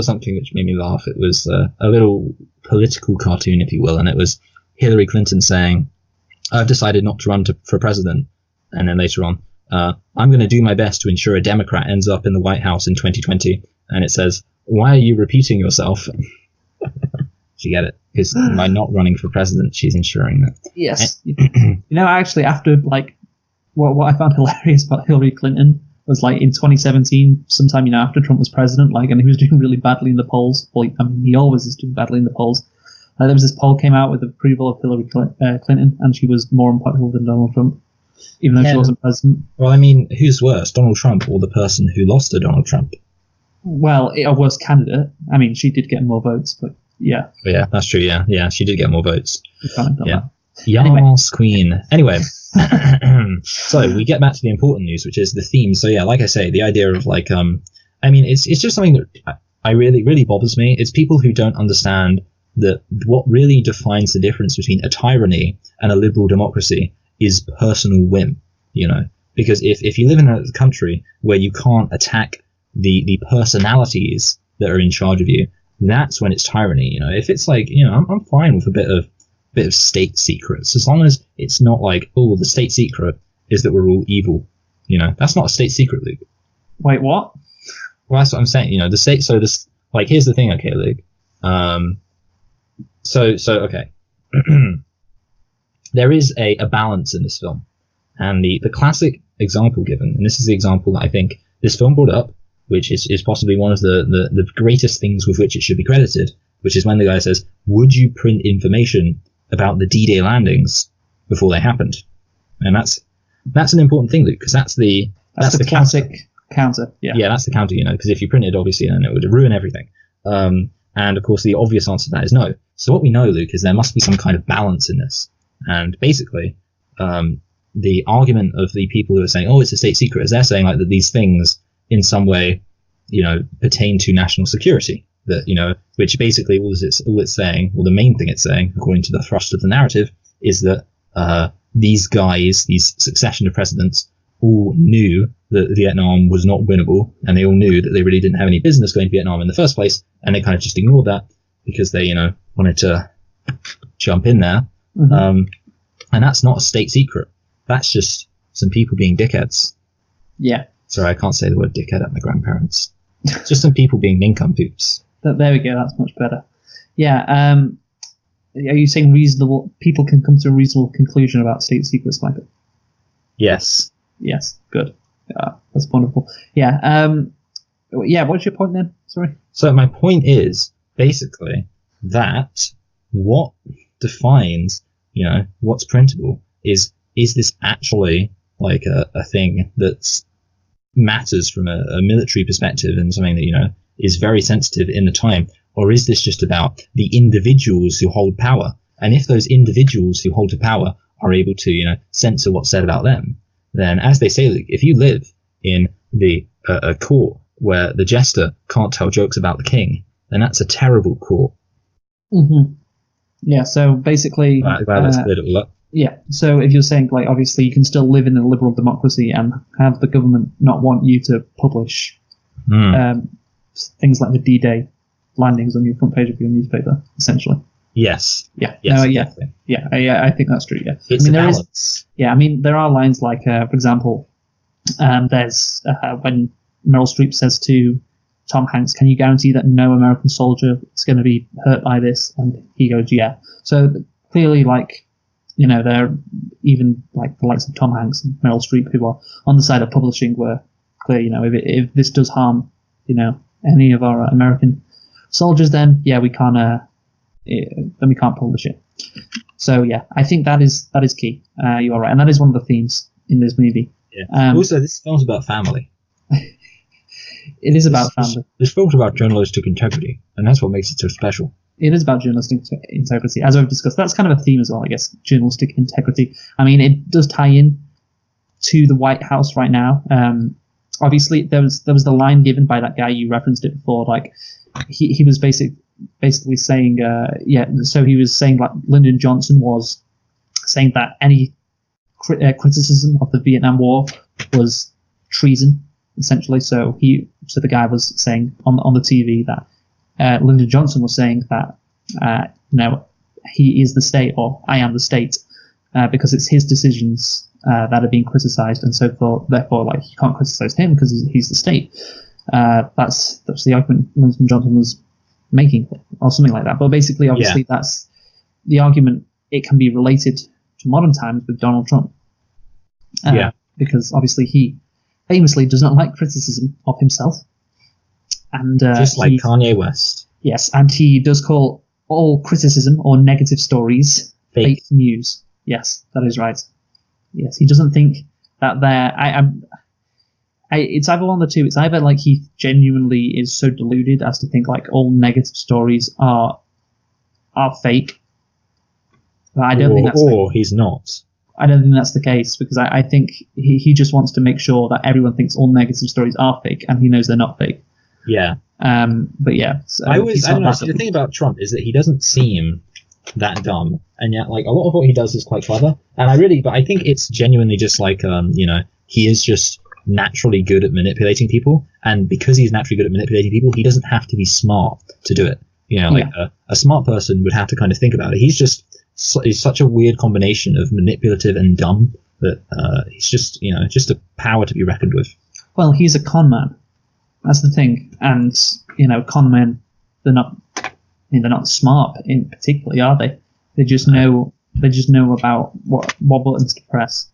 something which made me laugh. It was a little political cartoon, if you will, and it was Hillary Clinton saying, "I've decided not to run for president," and then later on, "I'm going to do my best to ensure a Democrat ends up in the White House in 2020," and it says, "Why are you repeating yourself?" You get it? Because by not running for president, she's ensuring that. Yes. Actually, after what I found hilarious about Hillary Clinton was in 2017, sometime after Trump was president, and he was doing really badly in the polls. Well, he always is doing badly in the polls. There was this poll came out with approval of Hillary Clinton, and she was more unpopular than Donald Trump, even though she wasn't president. Well, who's worse, Donald Trump or the person who lost to Donald Trump? Well, a worse candidate. She did get more votes, but yeah. But yeah, that's true. Yeah, she did get more votes. Yeah. Yes, Queen. Anyway, so we get back to the important news, which is the theme. So yeah, like I say, the idea of it's just something that I really bothers me. It's people who don't understand that what really defines the difference between a tyranny and a liberal democracy is personal whim. Because if you live in a country where you can't attack the personalities that are in charge of you, that's when it's tyranny. If it's I'm fine with a bit of state secrets, as long as it's not the state secret is that we're all evil. That's not a state secret, Luke. Wait, what? Well, that's what I'm saying. The state. So this, here's the thing, okay, Luke. Okay. There is a balance in this film, and the classic example given, and this is the example that I think this film brought up, which is possibly one of the greatest things with which it should be credited, which is when the guy says, "Would you print information about the D-Day landings before they happened?" And that's an important thing, Luke, because that's the classic counter. Yeah, that's the counter, because if you printed, obviously, then it would ruin everything. And of course, the obvious answer to that is no. So what we know, Luke, is there must be some kind of balance in this. And basically, the argument of the people who are saying, "Oh, it's a state secret," is they're saying that these things in some way, pertain to national security. That, which basically all it's saying, well, the main thing it's saying, according to the thrust of the narrative, is that these guys, these succession of presidents, all knew that Vietnam was not winnable, and they all knew that they really didn't have any business going to Vietnam in the first place, and they kind of just ignored that because they, wanted to jump in there. Mhm. And that's not a state secret. That's just some people being dickheads. Yeah. Sorry, I can't say the word dickhead at my grandparents. It's just some people being nincompoops. There we go. That's much better. Yeah. Are you saying reasonable people can come to a reasonable conclusion about state secrets, Michael? Yes. Yes. Good. That's wonderful. Yeah. Yeah. What's your point then? Sorry. So my point is basically that what defines, what's printable is this actually like a thing that matters from a military perspective and something that, is very sensitive in the time? Or is this just about the individuals who hold power? And if those individuals who hold the power are able to, censor what's said about them, then as they say, if you live in a court where the jester can't tell jokes about the king, then that's a terrible court. Mm-hmm. Yeah. So basically, Let's clear it all up. yeah. So if you're saying like obviously you can still live in a liberal democracy and have the government not want you to publish things like the D-Day landings on your front page of your newspaper, essentially. Yes. Yeah. Yes. No, yeah. Definitely. Yeah. I think that's true. Yeah. It's a balance. There are lines like, for example, there's when Meryl Streep says to Tom Hanks, "Can you guarantee that no American soldier is going to be hurt by this?" And he goes, "Yeah." So clearly, like, they're even like the likes of Tom Hanks and Meryl Streep, who are on the side of publishing, were clear. If this does harm, any of our American soldiers, then yeah, we can't. Then we can't publish it. So yeah, I think that is key. You are right, and that is one of the themes in this movie. Yeah. Also, this film's about family. It is about family. This film's about journalistic integrity, and that's what makes it so special. It is about journalistic integrity, as we've discussed. That's kind of a theme as well, I guess. Journalistic integrity. I mean, it does tie in to the White House right now. Obviously, there was the line given by that guy, you referenced it before. Like he was basically saying, So he was saying like Lyndon Johnson was saying that any criticism of the Vietnam War was treason, essentially. So the guy was saying on the TV that Lyndon Johnson was saying that he is the state, or I am the state, because it's his decisions that are being criticized, and so therefore like you can't criticize him because he's the state. That's the argument Lyndon Johnson was making, or something like that. But basically, obviously, that's the argument. It can be related to modern times with Donald Trump. Because obviously he famously does not like criticism of himself. And just like Kanye West. Yes, and he does call all criticism or negative stories fake news. Yes, that is right. Yes, he doesn't think that it's either one of the two. It's either like he genuinely is so deluded as to think like all negative stories are fake. But I don't think that's he's not. I don't think that's the case, because I think he just wants to make sure that everyone thinks all negative stories are fake, and he knows they're not fake. Yeah. But yeah. So I don't know. The thing about Trump is that he doesn't seem that dumb, and yet like a lot of what he does is quite clever. And I think it's genuinely just like he is just naturally good at manipulating people, and because he's naturally good at manipulating people, he doesn't have to be smart to do it. A smart person would have to kind of think about it. He's such a weird combination of manipulative and dumb that he's just a power to be reckoned with. Well, he's a con man. That's the thing, and con men, they're not smart in particularly, are they? They just know about what buttons to press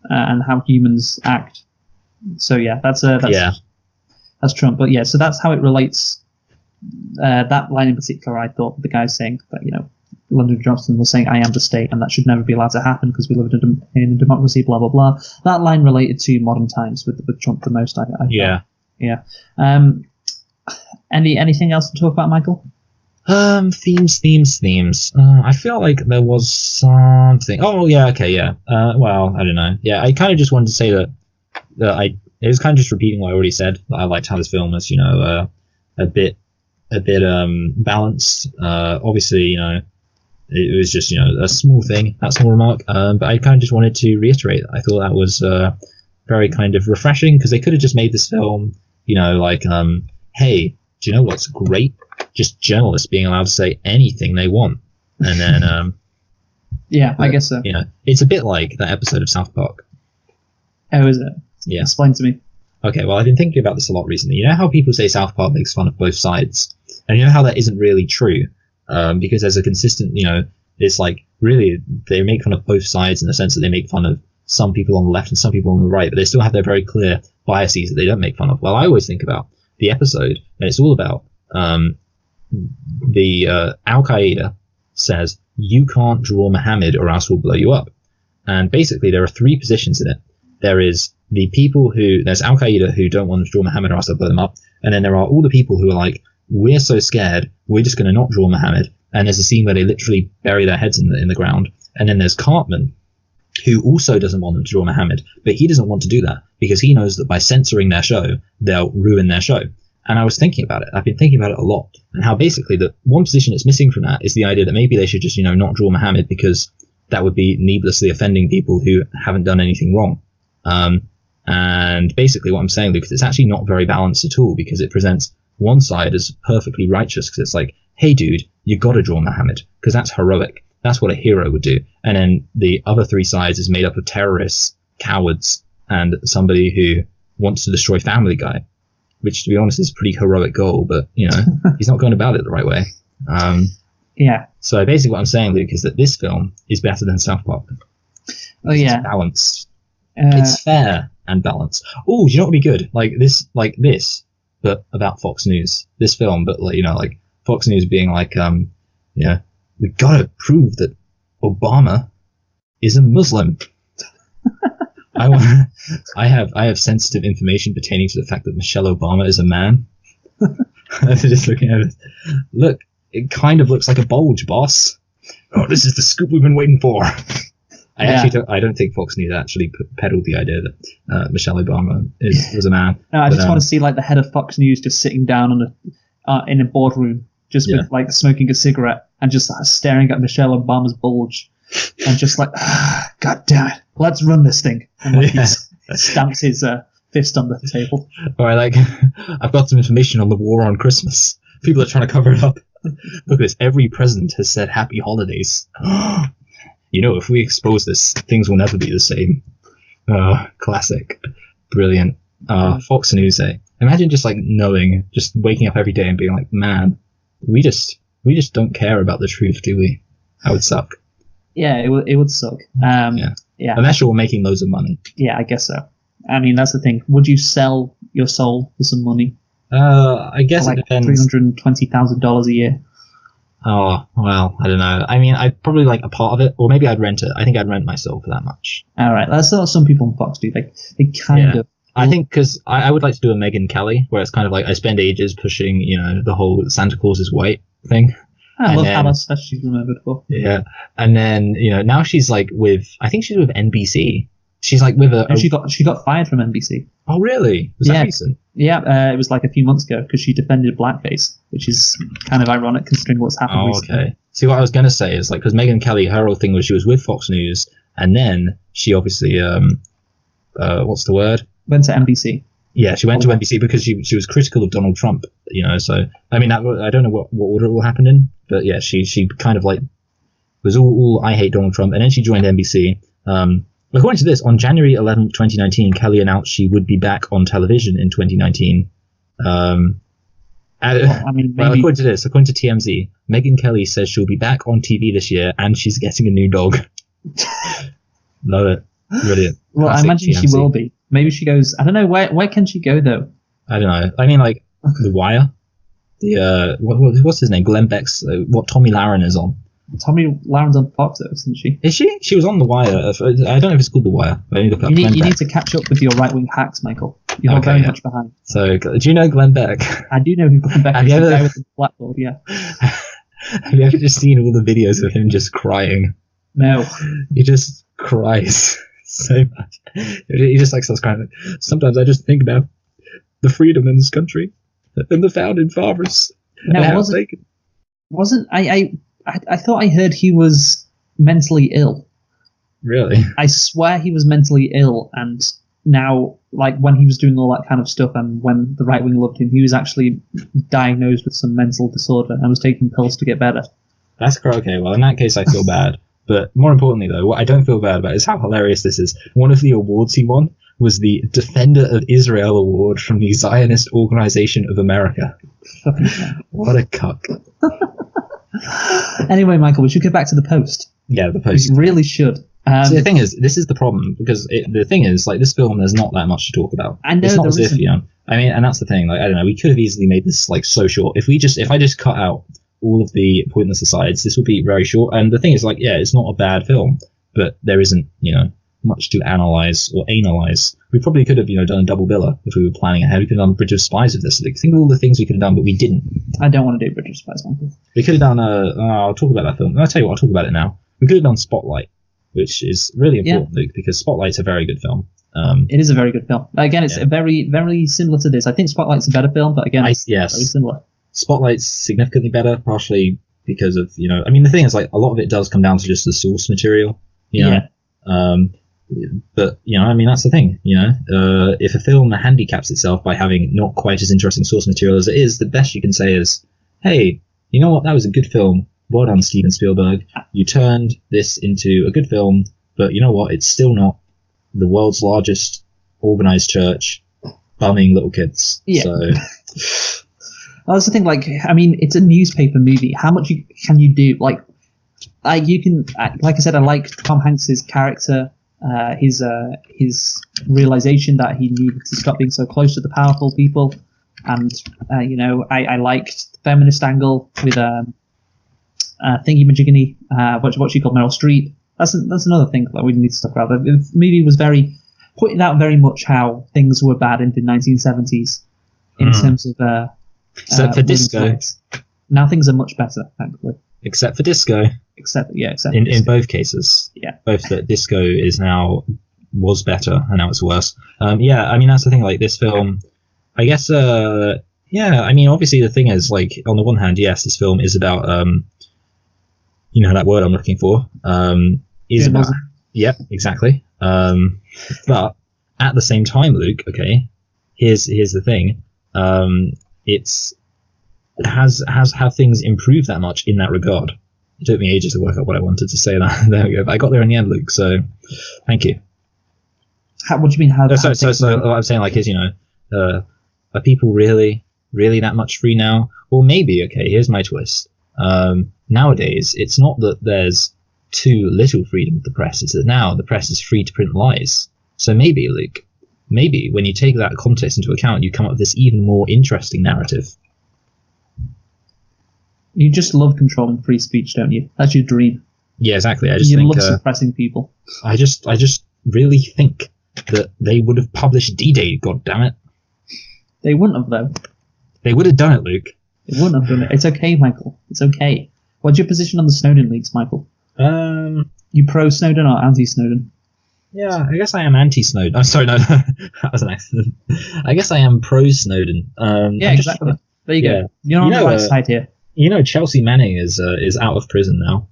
and how humans act. So yeah, that's Trump. But yeah, so that's how it relates. That line in particular, I thought the guy saying that Lyndon Johnson was saying, "I am the state," and that should never be allowed to happen because we live in a democracy. Blah blah blah. That line related to modern times with Trump the most. I yeah. Yeah. Anything else to talk about, Michael? Themes. I feel like there was something. Oh yeah, okay, yeah. Well, I don't know. Yeah, I kind of just wanted to say that it was kind of just repeating what I already said. That I liked how this film was, a bit balanced. Obviously, it was just a small thing, that small remark. But I kind of just wanted to reiterate that I thought that was very kind of refreshing, because they could have just made this film, hey, do you know what's great? Just journalists being allowed to say anything they want, and then yeah, I guess so. It's a bit like that episode of South Park. Oh, is it? Yeah. Explain to me. Okay, well, I've been thinking about this a lot recently. You know how people say South Park makes fun of both sides? And you know how that isn't really true? Because there's a consistent, it's like, really, they make fun of both sides in the sense that they make fun of some people on the left and some people on the right, but they still have their very clear biases that they don't make fun of. Well, I always think about the episode, and it's all about the Al-Qaeda says, you can't draw Muhammad or else we'll blow you up. And basically, there are three positions in it. There is the people there's Al-Qaeda who don't want to draw Muhammad or else they'll blow them up. And then there are all the people who are like, we're so scared, we're just going to not draw Muhammad. And there's a scene where they literally bury their heads in the ground. And then there's Cartman, who also doesn't want them to draw Muhammad, but he doesn't want to do that because he knows that by censoring their show, they'll ruin their show. And I was thinking about it. I've been thinking about it a lot, and how basically the one position that's missing from that is the idea that maybe they should just, not draw Muhammad, because that would be needlessly offending people who haven't done anything wrong. And basically what I'm saying, Luke, is it's actually not very balanced at all, because it presents one side as perfectly righteous, because it's like, hey, dude, you got to draw Muhammad, because that's heroic. That's what a hero would do. And then the other three sides is made up of terrorists, cowards, and somebody who wants to destroy Family Guy, which, to be honest, is a pretty heroic goal, but, he's not going about it the right way. Yeah. So basically what I'm saying, Luke, is that this film is better than South Park. Oh, yeah. It's balanced. It's fair and balanced. Oh, you know what would be good? Like this, but about Fox News. This film, but, like Fox News being like, we've got to prove that Obama is a Muslim. I have sensitive information pertaining to the fact that Michelle Obama is a man. Just looking at it. Look, it kind of looks like a bulge, boss. Oh, this is the scoop we've been waiting for. I don't think Fox News actually peddled the idea that Michelle Obama was a man. No, I just want to see like the head of Fox News just sitting down in a boardroom, just with like smoking a cigarette and just staring at Michelle Obama's bulge, and just like, God damn it, let's run this thing. And like he stamps his fist on the table. Or like, I've got some information on the war on Christmas. People are trying to cover it up. Look at this. Every president has said happy holidays. If we expose this, things will never be the same. Classic. Brilliant. Fox News, eh? Imagine just like knowing, just waking up every day and being like, man, we just don't care about the truth, do we? That would suck. Yeah, it would suck. Yeah. Unless you're making loads of money. Yeah, I guess so. I mean, that's the thing. Would you sell your soul for some money? I guess for like it depends. $320,000 a year. Oh, well, I don't know. I mean, I'd probably like a part of it, or maybe I'd rent it. I think I'd rent my soul for that much. All right, that's what some people on Fox do. They kind of. I think because I would like to do a Megyn Kelly, where it's kind of like I spend ages pushing, the whole Santa Claus is white thing. I love Alice, that's she's remembered for. Yeah, and then now she's like I think she's with NBC. She's like with a. She got fired from NBC. Oh really? Was that recent? Yeah, it was like a few months ago because she defended blackface, which is kind of ironic considering what's happened recently. Okay. See, what I was going to say is like because Megyn Kelly, her whole thing was she was with Fox News, and then she obviously what's the word? Went to NBC. Yeah, she went to NBC because she was critical of Donald Trump. So I mean, I don't know what order it will happen in, but yeah, she kind of like was all I hate Donald Trump, and then she joined NBC. According to this, on January 11th, 2019, Kelly announced she would be back on television in 2019. According to TMZ, Megyn Kelly says she'll be back on TV this year, and she's getting a new dog. Love it. Brilliant. Well, classic I imagine TMZ. She will be. Maybe she goes. I don't know where can she go though. I don't know. I mean, like The Wire. The what's his name? Glenn Beck's. What Tommy Lahren is on. Tommy Laren's on Fox, though, isn't she? Is she? She was on The Wire. I don't know if it's called The Wire. You need to catch up with your right-wing hacks, Michael. You're very much behind. So, do you know Glenn Beck? I do know who Glenn Beck is. The guy with the blackboard, yeah. Have you ever just seen all the videos of him just crying? No. He just cries so much. He just like starts crying. Sometimes I just think about the freedom in this country and the founding fathers. No, Yeah, wasn't I thought I heard he was mentally ill. really? I swear he was mentally ill, and now, like, when he was doing all that kind of stuff and when the right wing loved him, he was actually diagnosed with some mental disorder and was taking pills to get better. That's okay. Well, in that case, I feel bad. But more importantly, though, what I don't feel bad about is how hilarious this is. One of the awards he won was the Defender of Israel Award from the Zionist Organization of America. What a cuck. Anyway, Michael, we should get back to the Post. Yeah, the We Post. really should. So the thing is, this is the problem, because the thing is, like, this film, there's not that much to talk about. I know it's not there as if, isn't. you know, I mean, and that's the thing, like, I don't know, we could have easily made this, like, so short. If I just cut out all of the pointless asides, this would be very short. And the thing is, like, yeah, it's not a bad film, but there isn't, you know, much to analyze or analyze. We probably could have, you know, done a double biller if we were planning ahead. We could have done Bridge of Spies with this. Like, think of all the things we could have done, but we didn't. I don't want to do British Spies, Michael. We could have done I'll talk about that film. I'll tell you what, I'll talk about it now. We could have done Spotlight, which is really important, Luke, because Spotlight's a very good film. It is a very good film. Again, it's Yeah. a very, very similar to this. I think Spotlight's a better film, but again, it's very Yes, similar. Spotlight's significantly better, partially because of, you know, I mean, the thing is, like, a lot of it does come down to just the source material, you know. Yeah. But, you know, I mean, that's the thing, you know. If a film handicaps itself by having not quite as interesting source material as it is, the best you can say is, hey, you know what, that was a good film. Well done, Steven Spielberg. You turned this into a good film, but you know what, it's still not the world's largest organized church bumming little kids. Yeah. So, Well, that's the thing. Like, I mean, it's a newspaper movie. How much can you do? Like you can, like I said, I like Tom Hanks's character, his realization that he needed to stop being so close to the powerful people, and you know, I liked the feminist angle with Thingy Majigany, what she called Meryl Streep. That's another thing that we need to talk about. The movie was putting out very much how things were bad in the 1970s in terms of except for women's disco. rights. Now things are much better, thankfully. Except for disco. Except In both cases. Yeah. Both that disco was better and now it's worse. Yeah, I mean, that's the thing, like, this film, I guess, yeah, I mean, obviously the thing is, like, on the one hand, yes, this film is about, you know, that word I'm looking for, is about, yeah, exactly. But at the same time, Luke, okay, here's the thing, have things improved that much in that regard? It took me ages to work out what I wanted to say. That there we go. But I got there in the end, Luke. So, thank you. What do you mean? How So what I'm saying, like, is, you know, are people really that much free now? Or maybe, okay, here's my twist. Nowadays, it's not that there's too little freedom of the press. It's that now the press is free to print lies. So maybe, Luke, when you take that context into account, you come up with this even more interesting narrative. You just love controlling free speech, don't you? That's your dream. Yeah, exactly. I just You think love suppressing people. I just really think that they would have published D-Day. God damn it! They wouldn't have, though. They would have done it, Luke. They wouldn't have done it. It's okay, Michael. It's okay. What's your position on the Snowden leaks, Michael? You pro Snowden or anti Snowden? Yeah, I guess I am anti-Snowden. I'm sorry, no, that was an accident. I guess I am pro-Snowden. Yeah, exactly. There you yeah. go. You're on the right side here. You know, Chelsea Manning is out of prison now.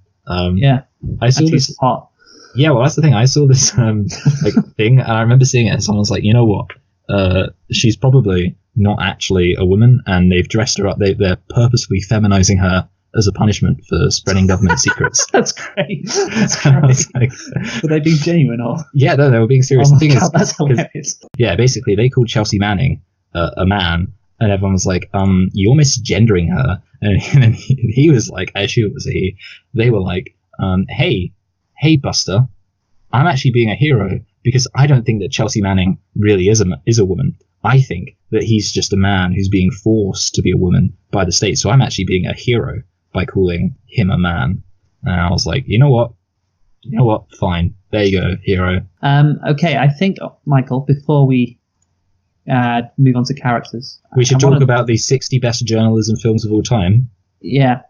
Yeah. I saw this. Hot. Yeah, well, that's the thing. I saw this like thing, and I remember seeing it. And someone's like, you know what? She's probably not actually a woman, and they've dressed her up. They're purposefully feminizing her as a punishment for spreading government secrets. That's great. That's great. Like, were they being genuine or? Yeah, no, they were being serious. Oh The my thing God, that's hilarious. is, yeah, basically they called Chelsea Manning a man, and everyone was like, you're misgendering her. And then he was like, I assume it was a he. They were like, hey, Buster, I'm actually being a hero because I don't think that Chelsea Manning really is a woman. I think that he's just a man who's being forced to be a woman by the state. So I'm actually being a hero by calling him a man. And I was like, you know what? Fine. There you go, hero. Okay, I think, Michael, before we move on to characters, We should talk about the 60 best journalism films of all time. Yeah.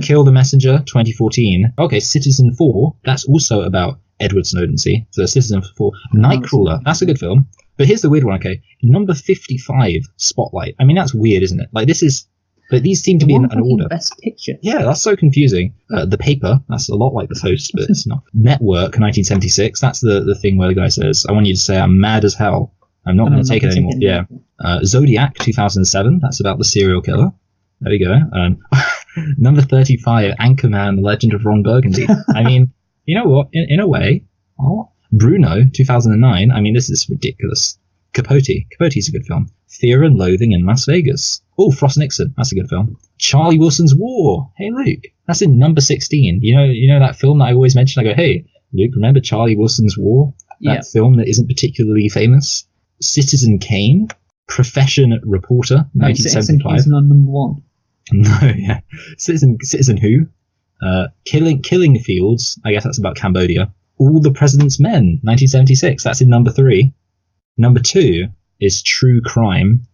Kill the Messenger, 2014. Okay, Citizen 4, that's also about Edward Snowden, see? So Citizen 4. Nightcrawler, that's a good film. But here's the weird one, okay? Number 55, Spotlight. I mean, that's weird, isn't it? Like, this is But these seem to be in an order. Best Picture. Yeah, that's so confusing. The Paper, that's a lot like The Host, but it's not. Network, 1976, that's the thing where the guy says, I want you to say I'm mad as hell. I'm not going to take it anymore. Yeah. Zodiac, 2007, that's about the serial killer. There we go. Number 35, Anchorman, The Legend of Ron Burgundy. I mean, you know what? In a way, Bruno, 2009, I mean, this is ridiculous. Capote's a good film. Fear and Loathing in Las Vegas. Oh, Frost Nixon, that's a good film. Charlie Wilson's War. Hey, Luke, that's in number 16. You know that film that I always mention? I go, hey, Luke, remember Charlie Wilson's War? That film that isn't particularly famous? Citizen Kane. Profession Reporter, 1975. Citizen on number 1. No, yeah. Citizen Who? Killing Fields, I guess that's about Cambodia. All the President's Men, 1976, that's in number 3. Number 2 is True Crime,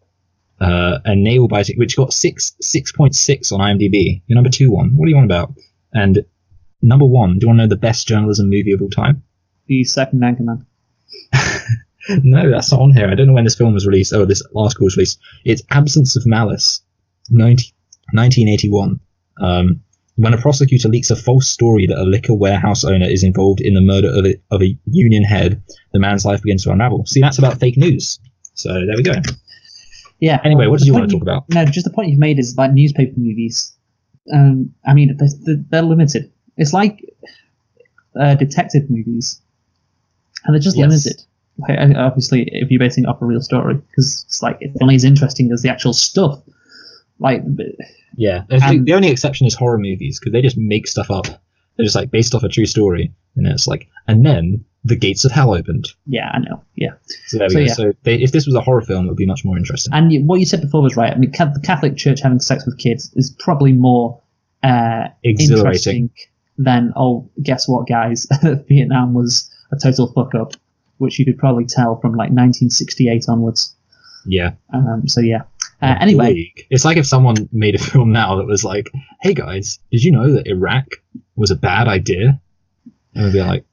a nail-biting, which got 6.6 on IMDb. Your number 2 one, what do you want about? And number 1, do you want to know the best journalism movie of all time? The second Anchorman. No, that's not on here. I don't know when this film was released. Oh, this article was released. It's Absence of Malice, 1981. When a prosecutor leaks a false story that a liquor warehouse owner is involved in the murder of a union head, the man's life begins to unravel. See, that's about fake news. So there we go. Yeah. Anyway, what did you want to talk about? No, just the point you've made is like newspaper movies. I mean, they're limited. It's like detective movies, and they're just limited. Like, obviously, if you're basing it off a real story, because it's like it's only as interesting as the actual stuff. Like, yeah, the only exception is horror movies, because they just make stuff up. They're just like based off a true story, and it's like, and then the gates of hell opened. Yeah, I know. Yeah. So there we go. Yeah. So if this was a horror film, it would be much more interesting. And what you said before was right. I mean, the Catholic Church having sex with kids is probably more interesting than, oh, guess what, guys? Vietnam was a total fuck up, which you could probably tell from like 1968 onwards. Yeah. So yeah. Anyway, it's like if someone made a film now that was like, "Hey guys, did you know that Iraq was a bad idea?" And we'd be like,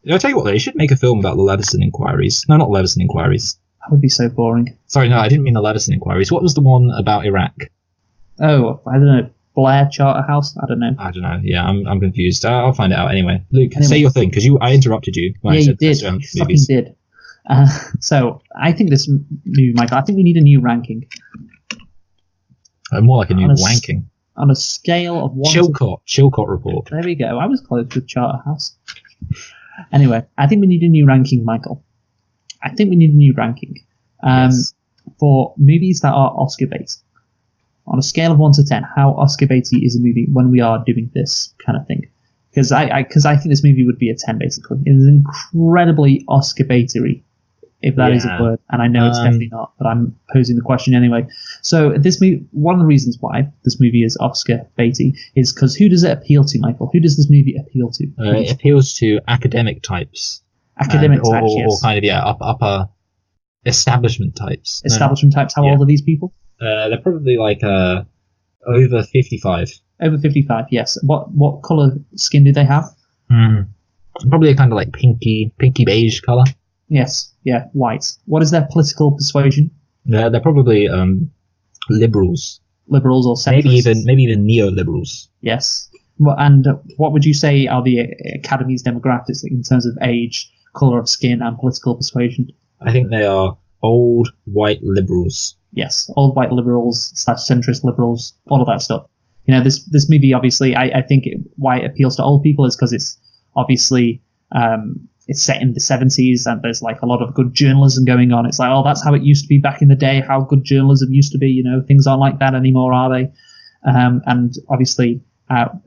"I'll tell you what, they should make a film about the Leveson inquiries." No, not Leveson inquiries. That would be so boring. Sorry, no, I didn't mean the Leveson inquiries. What was the one about Iraq? Oh, I don't know. Blair Charterhouse? I don't know. Yeah, I'm confused. I'll find it out anyway. Luke, say your thing, because I interrupted you. When I said you did. You fucking did. So I think this movie, Michael, I think we need a new ranking. More like a new wanking. On a scale of 1 Chilcott report. There we go. I was close with Charterhouse. Anyway, I think we need a new ranking, Michael. I think we need a new ranking for movies that are Oscar bait. On a scale of 1 to 10, how Oscar baity is a movie when we are doing this kind of thing? Because I think this movie would be a 10 basically. It is incredibly Oscar baitery, if that is a word, and I know it's definitely not, but I'm posing the question anyway. So this movie, one of the reasons why this movie is Oscar baity is because who does it appeal to, Michael? Who does this movie appeal to? It appeals to academic types. Academic types, yes. Or kind of, upper establishment types. Establishment types. How old are these people? They're probably like over 55. Over 55, yes. What colour skin do they have? Probably a kind of like pinky beige colour. Yes, yeah, white. What is their political persuasion? They're probably liberals. Liberals or centrists. Maybe even neoliberals. Yes. And what would you say are the Academy's demographics in terms of age, colour of skin, and political persuasion? I think they are old white liberals. Yes, old white liberals / centrist liberals, all of that stuff. You know, this movie, obviously, I think why it appeals to old people is because it's obviously it's set in the 70s and there's like a lot of good journalism going on. It's like, oh, that's how it used to be back in the day, how good journalism used to be. You know, things aren't like that anymore, are they? And obviously, centrists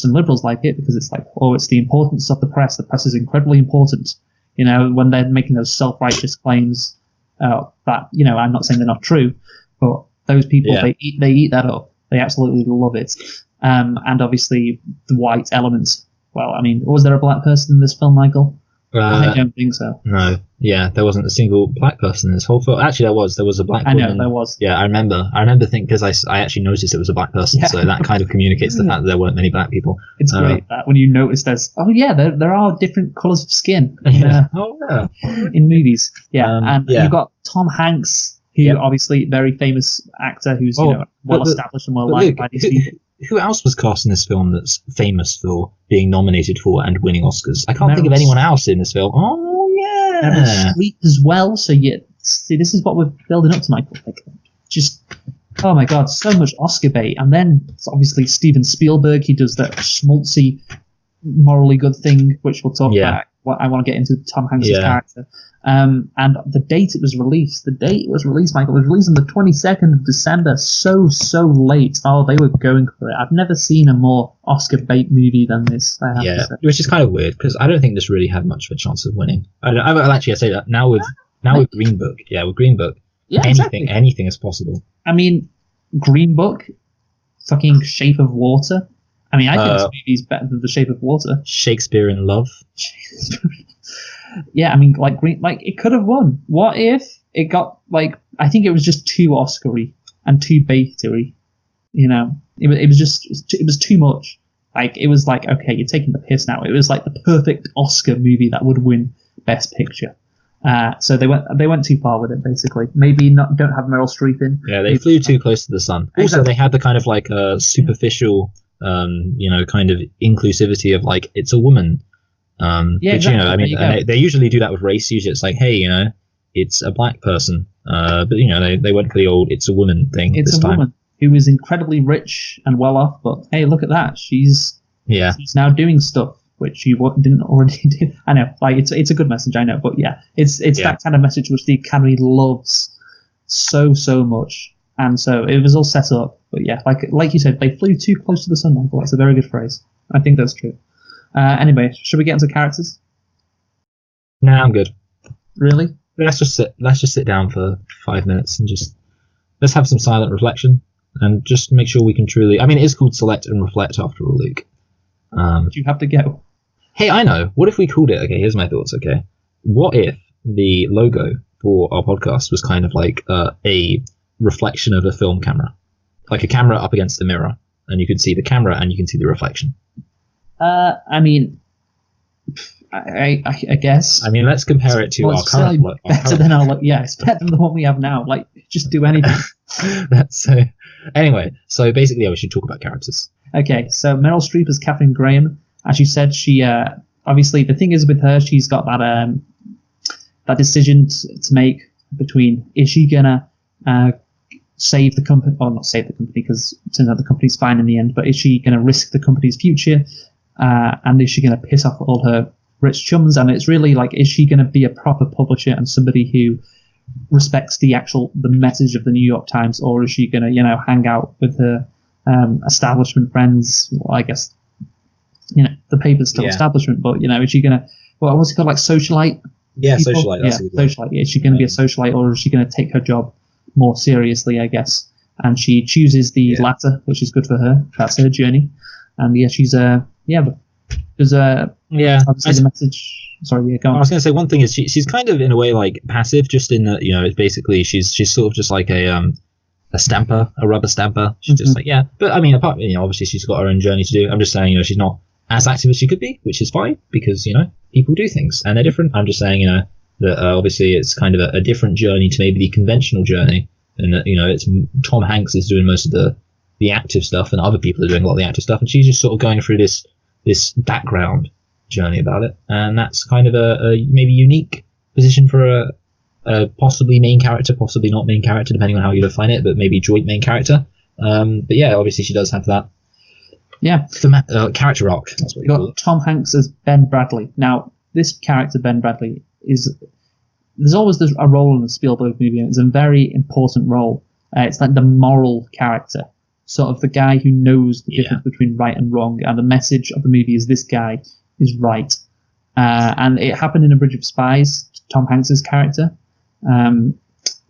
and liberals like it because it's like, oh, it's the importance of the press. The press is incredibly important. You know, when they're making those self-righteous claims that, you know, I'm not saying they're not true, but those people, they eat that up. They absolutely love it. And obviously the white elements. Well, I mean, was there a black person in this film, Michael? I don't think so. No. Yeah, there wasn't a single black person in this whole film. Actually, there was a black woman. I know, there was. Yeah, I remember thinking, because I actually noticed it was a black person, so that kind of communicates the fact that there weren't many black people. It's great that when you notice there are different colours of skin in movies. Yeah, and you've got Tom Hanks, who Yep. obviously very famous actor who's but- well established and well But liked look, by these people. who else was cast in this film that's famous for being nominated for and winning Oscars? I can't think of Meryl anyone else in this film. Oh yeah, Meryl Streep as well. So see, this is what we're building up to, Michael. Like, just oh my god, so much Oscar bait. And then it's obviously Steven Spielberg. He does that schmaltzy, morally good thing, which we'll talk Yeah. about. What I want to get into Tom Hanks' Yeah. character. And the date it was released, Michael, it was released on the 22nd of December. So late. Oh, they were going for it. I've never seen a more Oscar bait movie than this. I have to Yeah, say. which is kind of weird because I don't think this really had much of a chance of winning. I say that now with Green Book. Yeah, with Green Book, Yeah, exactly. anything is possible. I mean, Green Book, fucking Shape of Water. I mean, I think this movie's better than The Shape of Water. Shakespeare in Love. Yeah, I mean, it could have won. What if it got I think it was just too Oscar-y and too baitery. It was too much. It was okay, you're taking the piss now. It was like the perfect Oscar movie that would win Best Picture. So they went too far with it, basically. Maybe don't have Meryl Streep in. Yeah, they flew too close to the sun. Also, Exactly. they had the kind of superficial, kind of inclusivity of it's a woman. Yeah, which, exactly. I mean, There you go. they usually do that with race. Usually it's hey, it's a black person. But they went for the old "it's a woman" thing It's this a time. woman who is incredibly rich and well off, but hey, look at that. She's Yeah, now doing stuff which you didn't already do. I know, it's a good message, I know, but yeah, it's that kind of message which the Academy loves so much, and so it was all set up. But yeah, like you said, they flew too close to the sun, Michael. That's a very good phrase. I think that's true. Anyway, should we get into characters? nah, I'm good. Really? Let's just sit down for 5 minutes and let's have some silent reflection and just make sure we can truly. I mean, it is called Select and Reflect after all, Luke. Do you have to go? Hey, I know. What if we called it? Okay, here's my thoughts. Okay, what if the logo for our podcast was kind of like a reflection of a film camera, like a camera up against the mirror, and you can see the camera and you can see the reflection. I mean, I guess. I mean, let's compare it to Well, our it's current certainly look. better than our look. Yeah, it's better than the one we have now. Just do anything. That's anyway. So basically, yeah, we should talk about characters. Okay, so Meryl Streep as Catherine Graham. As you said, she obviously the thing is with her, she's got that decision to make between is she gonna save the company or not save the company because it turns out the company's fine in the end, but is she gonna risk the company's future and is she gonna piss off all her rich chums? And it's really is she gonna be a proper publisher and somebody who respects the message of the New York Times, or is she gonna hang out with her establishment friends? Well, I guess the paper's still Yeah. establishment, but is she gonna what's it called, socialite? Yeah, people? socialite. That's Yeah, a good word. socialite. Is she gonna be a socialite, or is she gonna take her job more seriously? I guess, and she chooses the latter, which is good for her. That's her journey, and yeah, she's but there's Yeah, obviously the message. Sorry, yeah, go I on. was going to say one thing is she's kind of in a way passive, just in that it's basically she's sort of just like a stamper, a rubber stamper. She's just yeah. But I mean, apart obviously she's got her own journey to do. I'm just saying she's not as active as she could be, which is fine because people do things and they're different. I'm just saying that obviously it's kind of a different journey to maybe the conventional journey, and that it's Tom Hanks is doing most of the active stuff and other people are doing a lot of the active stuff, and she's just sort of going through this background journey about it, and that's kind of a maybe unique position for a possibly main character, possibly not main character, depending on how you define it, but maybe joint main character. But yeah, obviously she does have that character arc. That's what You you call got it. Tom Hanks as Ben Bradley. Now, this character, Ben Bradley, there's always a role in a Spielberg movie, and it's a very important role. It's like the moral character, sort of the guy who knows the difference between right and wrong, and the message of the movie is this guy is right. And it happened in A Bridge of Spies, Tom Hanks's character.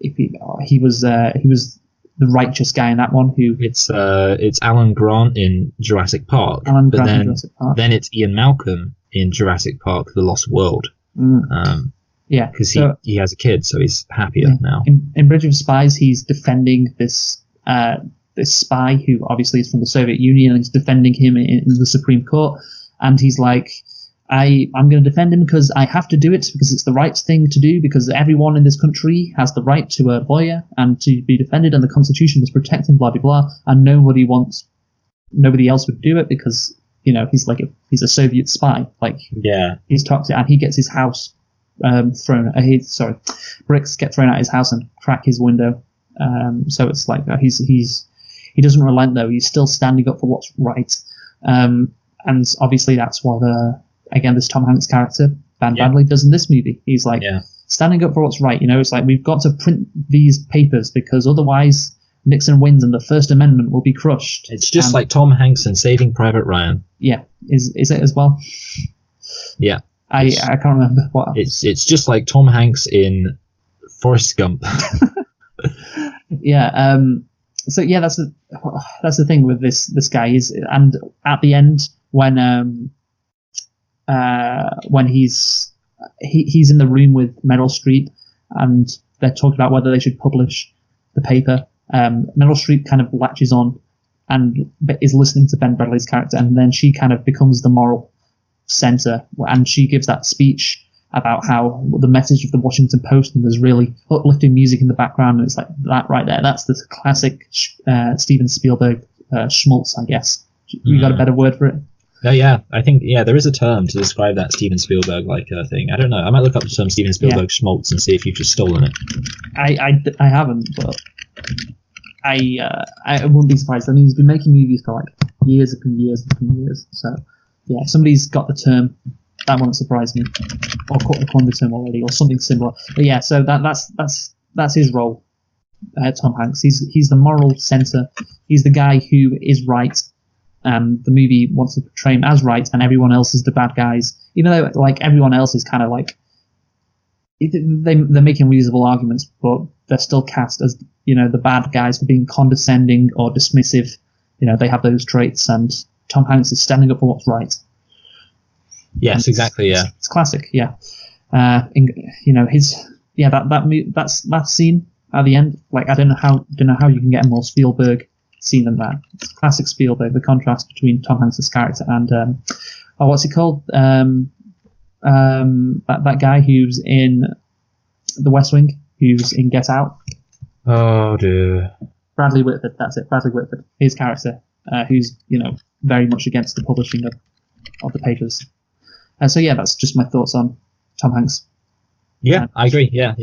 He was the righteous guy in that one who... It's Alan Grant in Jurassic Park, Alan but Grant in then Jurassic Park. then it's Ian Malcolm in Jurassic Park: The Lost World, Yeah. because So, he has a kid, so he's happier now. in Bridge of Spies, he's defending this spy who obviously is from the Soviet Union, and he's defending him in the Supreme Court. And he's like, I'm going to defend him because I have to do it because it's the right thing to do because everyone in this country has the right to a lawyer and to be defended and the Constitution must protect him, blah, blah, blah. And nobody else would do it because, he's he's a Soviet spy. He's toxic and he gets his house bricks get thrown at his house and crack his window. So it's like he doesn't relent though. He's still standing up for what's right. And obviously that's what this Tom Hanks character, Ben Bradley, does in this movie. He's standing up for what's right. It's like we've got to print these papers because otherwise Nixon wins and the First Amendment will be crushed. It's just like Tom Hanks in Saving Private Ryan. Yeah, is it as well? Yeah, I can't remember what. It's just like Tom Hanks in Forrest Gump. Yeah. So yeah, that's the thing with this guy and at the end when he's in the room with Meryl Streep and they're talking about whether they should publish the paper. Meryl Streep kind of latches on and is listening to Ben Bradley's character, and then she kind of becomes the moral center, and she gives that speech about how the message of the Washington Post and there's really uplifting music in the background, and it's like that right there. That's the classic Steven Spielberg schmaltz, I guess. You got a better word for it? Oh, yeah, I think there is a term to describe that Steven Spielberg thing. I don't know. I might look up the term Steven Spielberg schmaltz and see if you've just stolen it. I haven't, but I wouldn't be surprised. I mean, he's been making movies for like years and years and years. So yeah, if somebody's got the term, that won't surprise me. Or coined the term already, or something similar. But yeah, so that's his role. Tom Hanks. He's the moral center. He's the guy who is right. The movie wants to portray him as right, and everyone else is the bad guys. Even though like everyone else is kind of like they're making reasonable arguments, but they're still cast as the bad guys for being condescending or dismissive. They have those traits, and Tom Hanks is standing up for what's right. Yes, exactly. Yeah, it's classic. Yeah, that scene at the end. Like I don't know how you can get a more Spielberg scene than that. It's classic Spielberg. The contrast between Tom Hanks' character and what's he called? That guy who's in The West Wing, who's in Get Out. Oh dear. Bradley Whitford. That's it. Bradley Whitford. His character, who's very much against the publishing of the papers. So yeah, that's just my thoughts on Tom Hanks. Yeah, I agree. Yeah.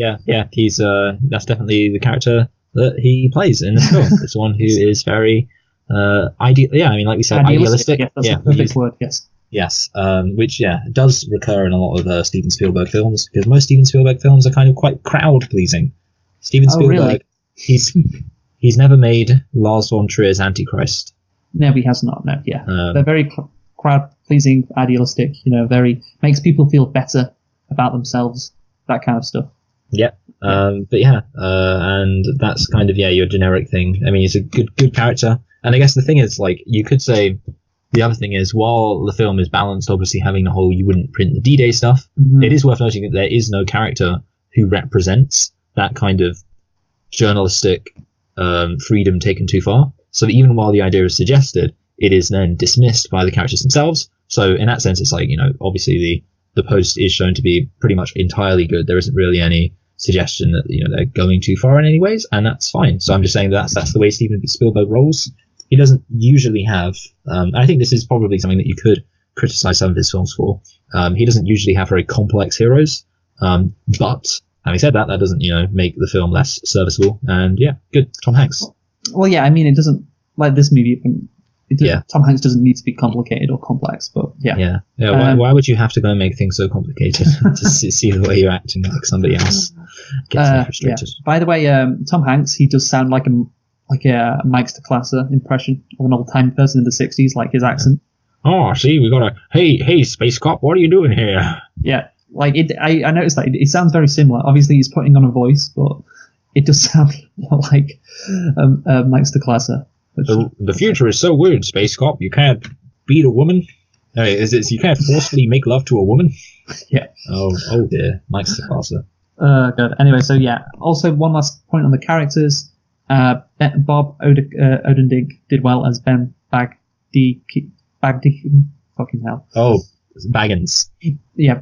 He's that's definitely the character that he plays in this film. It's one who is very ideal. Yeah, I mean, like we said, idealistic. Yeah, that's a perfect word. Yes. Yes, which does recur in a lot of Steven Spielberg films, because most Steven Spielberg films are kind of quite crowd pleasing. Steven Spielberg, really? he's never made Lars von Trier's Antichrist. No, he has not. No, yeah, they're very crowd pleasing, idealistic. Very makes people feel better about themselves. That kind of stuff. Yeah. And that's kind of your generic thing. I mean, he's a good character, and I guess the thing is, like, you could say the other thing is, while the film is balanced, obviously having the whole you wouldn't print the D-Day stuff, it is worth noting that there is no character who represents that kind of journalistic freedom taken too far. So that even while the idea is suggested, it is then dismissed by the characters themselves. So in that sense, it's like, obviously the Post is shown to be pretty much entirely good. There isn't really any suggestion that they're going too far in any ways, and that's fine. So I'm just saying that's the way Steven Spielberg rolls. He doesn't usually have I think this is probably something that you could criticize some of his films for. He doesn't usually have very complex heroes, but having said that doesn't make the film less serviceable. And good Tom Hanks. Well, yeah, I mean, it doesn't, like this movie, Tom Hanks doesn't need to be complicated or complex, but yeah. Why would you have to go and make things so complicated to see the way you're acting like somebody else? Gets me frustrated. Yeah. By the way, Tom Hanks, he does sound like a Mike Stoklasser impression of an old-time person in the 60s, like his accent. Oh, see, we got a, hey, Space Cop, what are you doing here? Yeah, like, I noticed that. It sounds very similar. Obviously, he's putting on a voice, but it does sound like Mike Stoklasser. The future is so weird, Space Cop. You can't beat a woman. You can't forcefully make love to a woman? Yeah. Oh dear, Mike Stoklasser. Good. Anyway, so yeah. Also, one last point on the characters. Bob Odenkirk did well as Ben Bagdikian. Fucking hell. Oh, Baggins. Yeah,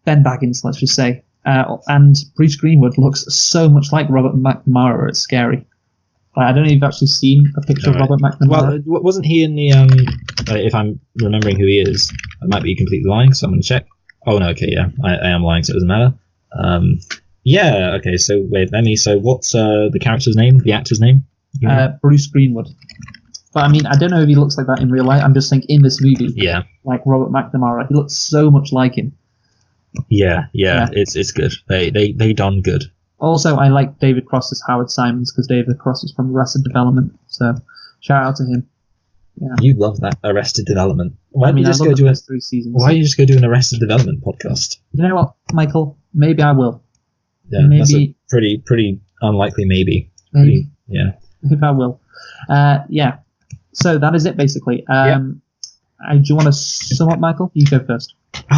Ben Baggins, let's just say. And Bruce Greenwood looks so much like Robert McNamara. It's scary. I don't know if you've actually seen a picture of Robert McNamara. Well, wasn't he in the if I'm remembering who he is, I might be completely lying, so I'm going to check. Oh, no, okay, yeah, I am lying, so it doesn't matter. Yeah, okay, so wait, let me, so what's the character's name, the actor's name? Bruce Greenwood. But I mean, I don't know if he looks like that in real life. I'm just saying in this movie, Yeah, like Robert McNamara, he looks so much like him. yeah, it's good. They done good. Also, I like David Cross as Howard Simons because David Cross is from Arrested Development, so shout out to him. Yeah. You love that Arrested Development. Why don't you just I go love do the a, first 3 seasons. why don't you just go do an Arrested Development podcast? You know what, Michael? Maybe I will. Yeah, Maybe. that's a pretty unlikely maybe. Maybe. Yeah. If I will. Yeah. So that is it, basically. Do you want to sum up, Michael? You go first.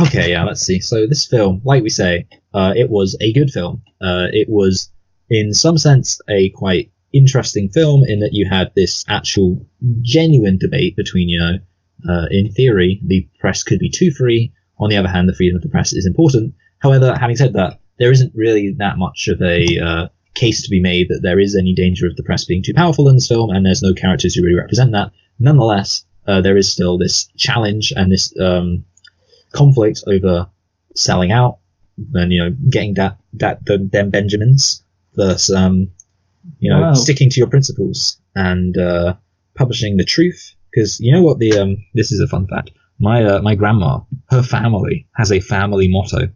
Okay, yeah, let's see. So this film, like we say, it was a good film. It was, in some sense, a quite interesting film in that you had this actual genuine debate between, in theory, the press could be too free. On the other hand, the freedom of the press is important. However, having said that, there isn't really that much of a case to be made that there is any danger of the press being too powerful in this film, and there's no characters who really represent that. Nonetheless, there is still this challenge and this conflict over selling out and getting them Benjamins versus Wow. sticking to your principles and publishing the truth. Because you know what this is a fun fact. My grandma, her family has a family motto.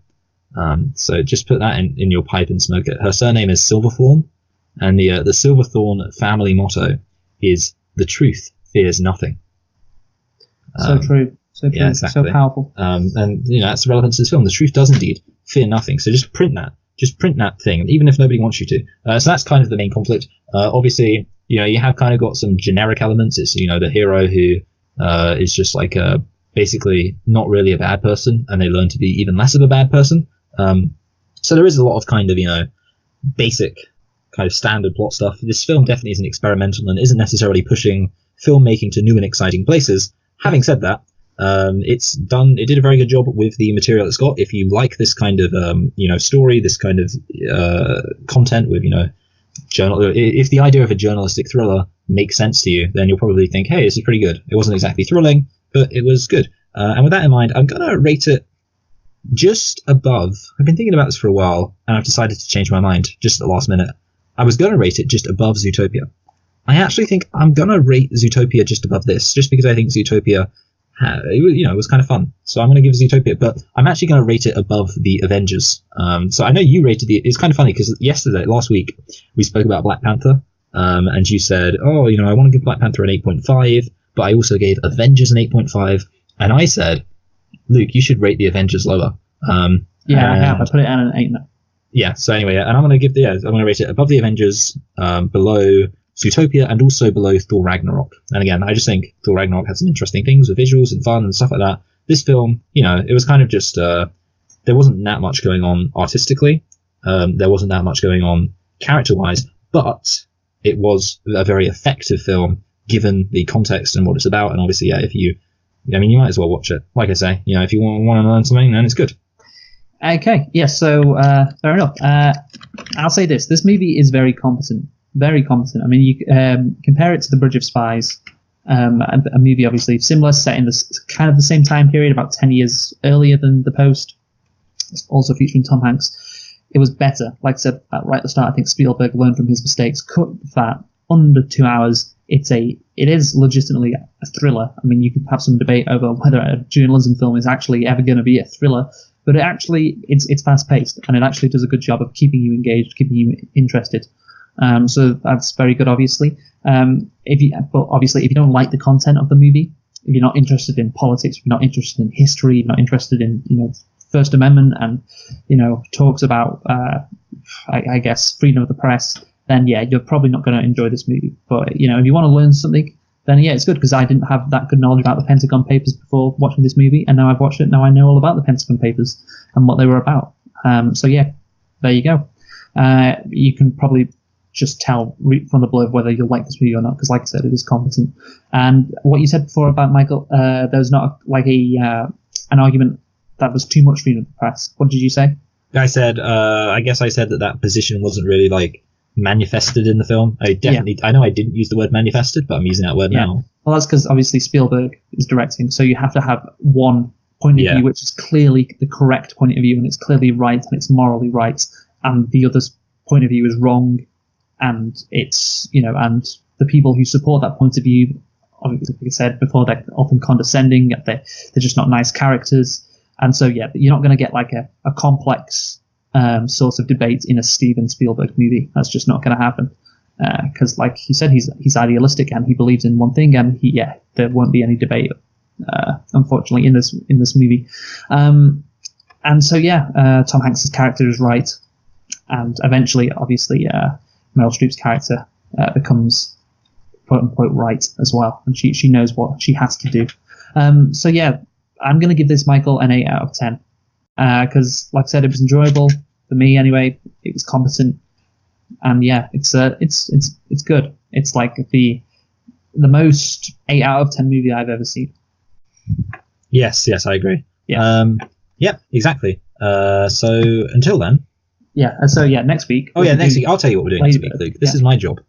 So just put that in your pipe and smoke it. Her surname is Silverthorne, and the Silverthorne family motto is "The truth fears nothing." So true. So true. Yeah, exactly. So powerful. And that's the relevance of this film. The truth does indeed fear nothing. So just print that. Just print that thing, even if nobody wants you to. So that's kind of the main conflict. Obviously, you have kind of got some generic elements. It's the hero who is just like basically not really a bad person, and they learn to be even less of a bad person. So there is a lot of kind of basic kind of standard plot stuff. This film definitely isn't experimental and isn't necessarily pushing filmmaking to new and exciting places. Having said that, it did a very good job with the material it's got. If you like this kind of story, this kind of content with if the idea of a journalistic thriller makes sense to you, then you'll probably think, hey, this is pretty good. It wasn't exactly thrilling, but it was good. And with that in mind, I'm gonna rate it just above. I've been thinking about this for a while, and I've decided to change my mind just at the last minute. I was gonna rate it just above Zootopia. I actually think I'm gonna rate Zootopia just above this, just because I think Zootopia, it was kind of fun. So I'm gonna give Zootopia, but I'm actually gonna rate it above the Avengers. So I know you rated it's kind of funny because last week, we spoke about Black Panther, and you said, I want to give Black Panther an 8.5, but I also gave Avengers an 8.5, and I said, Luke, you should rate the Avengers lower. I have. I put it at an 8 now. Yeah. So anyway, and I'm going to rate it above the Avengers, below Zootopia, and also below Thor Ragnarok. And again, I just think Thor Ragnarok had some interesting things with visuals and fun and stuff like that. This film, it was kind of just there wasn't that much going on artistically. There wasn't that much going on character-wise, but it was a very effective film given the context and what it's about. And obviously, you might as well watch it. Like I say, if you want to learn something, then it's good. Okay, yes, so fair enough. I'll say this. This movie is very competent. Very competent. I mean, you compare it to The Bridge of Spies, a movie obviously similar, set in kind of the same time period, about 10 years earlier than The Post. It's also featuring Tom Hanks. It was better. Like I said right at the start, I think Spielberg learned from his mistakes, cut that under 2 hours. It is legitimately a thriller. I mean, you could have some debate over whether a journalism film is actually ever going to be a thriller, but it's fast paced, and it actually does a good job of keeping you engaged, keeping you interested. So that's very good, obviously. But obviously, if you don't like the content of the movie, if you're not interested in politics, if you're not interested in history, if you're not interested in First Amendment and talks about I guess freedom of the press, then you're probably not going to enjoy this movie. But if you want to learn something, then it's good, because I didn't have that good knowledge about the Pentagon Papers before watching this movie, and now I've watched it. Now I know all about the Pentagon Papers and what they were about. So there you go. You can probably just tell from the blurb whether you'll like this movie or not, because like I said, it is competent. And what you said before about Michael, there's not a an argument that was too much freedom of the press. What did you say? I said, I guess I said that position wasn't really like manifested in the film. I know I didn't use the word manifested, but I'm using that word now. Well, that's because obviously Spielberg is directing, so you have to have one point of view which is clearly the correct point of view, and it's clearly right, and it's morally right, and the other's point of view is wrong, and it's, and the people who support that point of view, obviously, like I said before, they're often condescending, they're just not nice characters. And so, you're not going to get like a complex sort of debate in a Steven Spielberg movie. That's just not going to happen. Because, like he said, he's idealistic and he believes in one thing, and there won't be any debate, unfortunately, in this movie. And so, Tom Hanks' character is right, and eventually, obviously, Meryl Streep's character becomes quote unquote right as well, and she knows what she has to do. I'm going to give this, Michael, an 8 out of 10. Because, like I said, it was enjoyable for me anyway. It was competent, and it's good. It's like the most 8 out of 10 movie I've ever seen. Yes, I agree. Yeah. Exactly. So until then. Yeah. Next week. Next week. I'll tell you what we're doing next week, Luke. This is my job.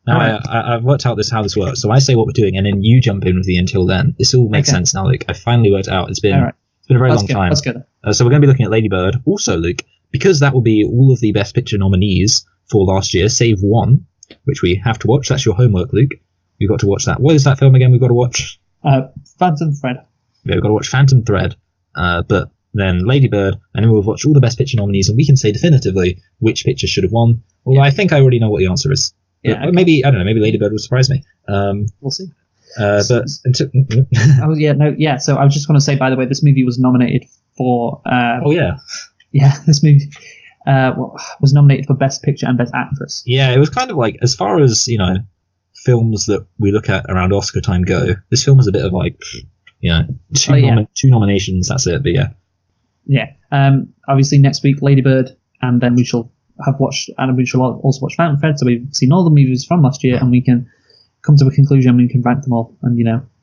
Now, right. I've worked out how this works. So I say what we're doing, and then you jump in with the until then. This all makes sense now, Luke. I finally worked it out. It's been a very long time. That's good. So we're going to be looking at Lady Bird. Also, Luke, because that will be all of the Best Picture nominees for last year, save one, which we have to watch. That's your homework, Luke. We've got to watch that. What is that film again we've got to watch? Phantom Thread. Yeah, we've got to watch Phantom Thread. But then Lady Bird, and then we'll watch all the Best Picture nominees, and we can say definitively which picture should have won. Although I think I already know what the answer is. But maybe, I don't know, maybe Lady Bird will surprise me. We'll see. So I was just going to say, by the way, this movie was nominated for. This movie was nominated for Best Picture and Best Actress. Yeah, it was kind of like, as far as films that we look at around Oscar time go, this film was a bit of like, two nominations. That's it. But obviously next week Lady Bird, and then we shall have watched, and we shall also watch Phantom Thread. So we've seen all the movies from last year, and we can come to a conclusion, and we can rank them all, and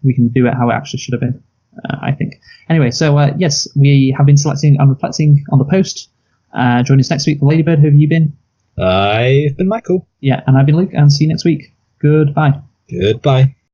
we can do it how it actually should have been, I think. Anyway, so yes, we have been selecting and reflecting on the post. Join us next week for Lady Bird. Who have you been? I've been Michael. Yeah, and I've been Luke, and see you next week. Goodbye. Goodbye.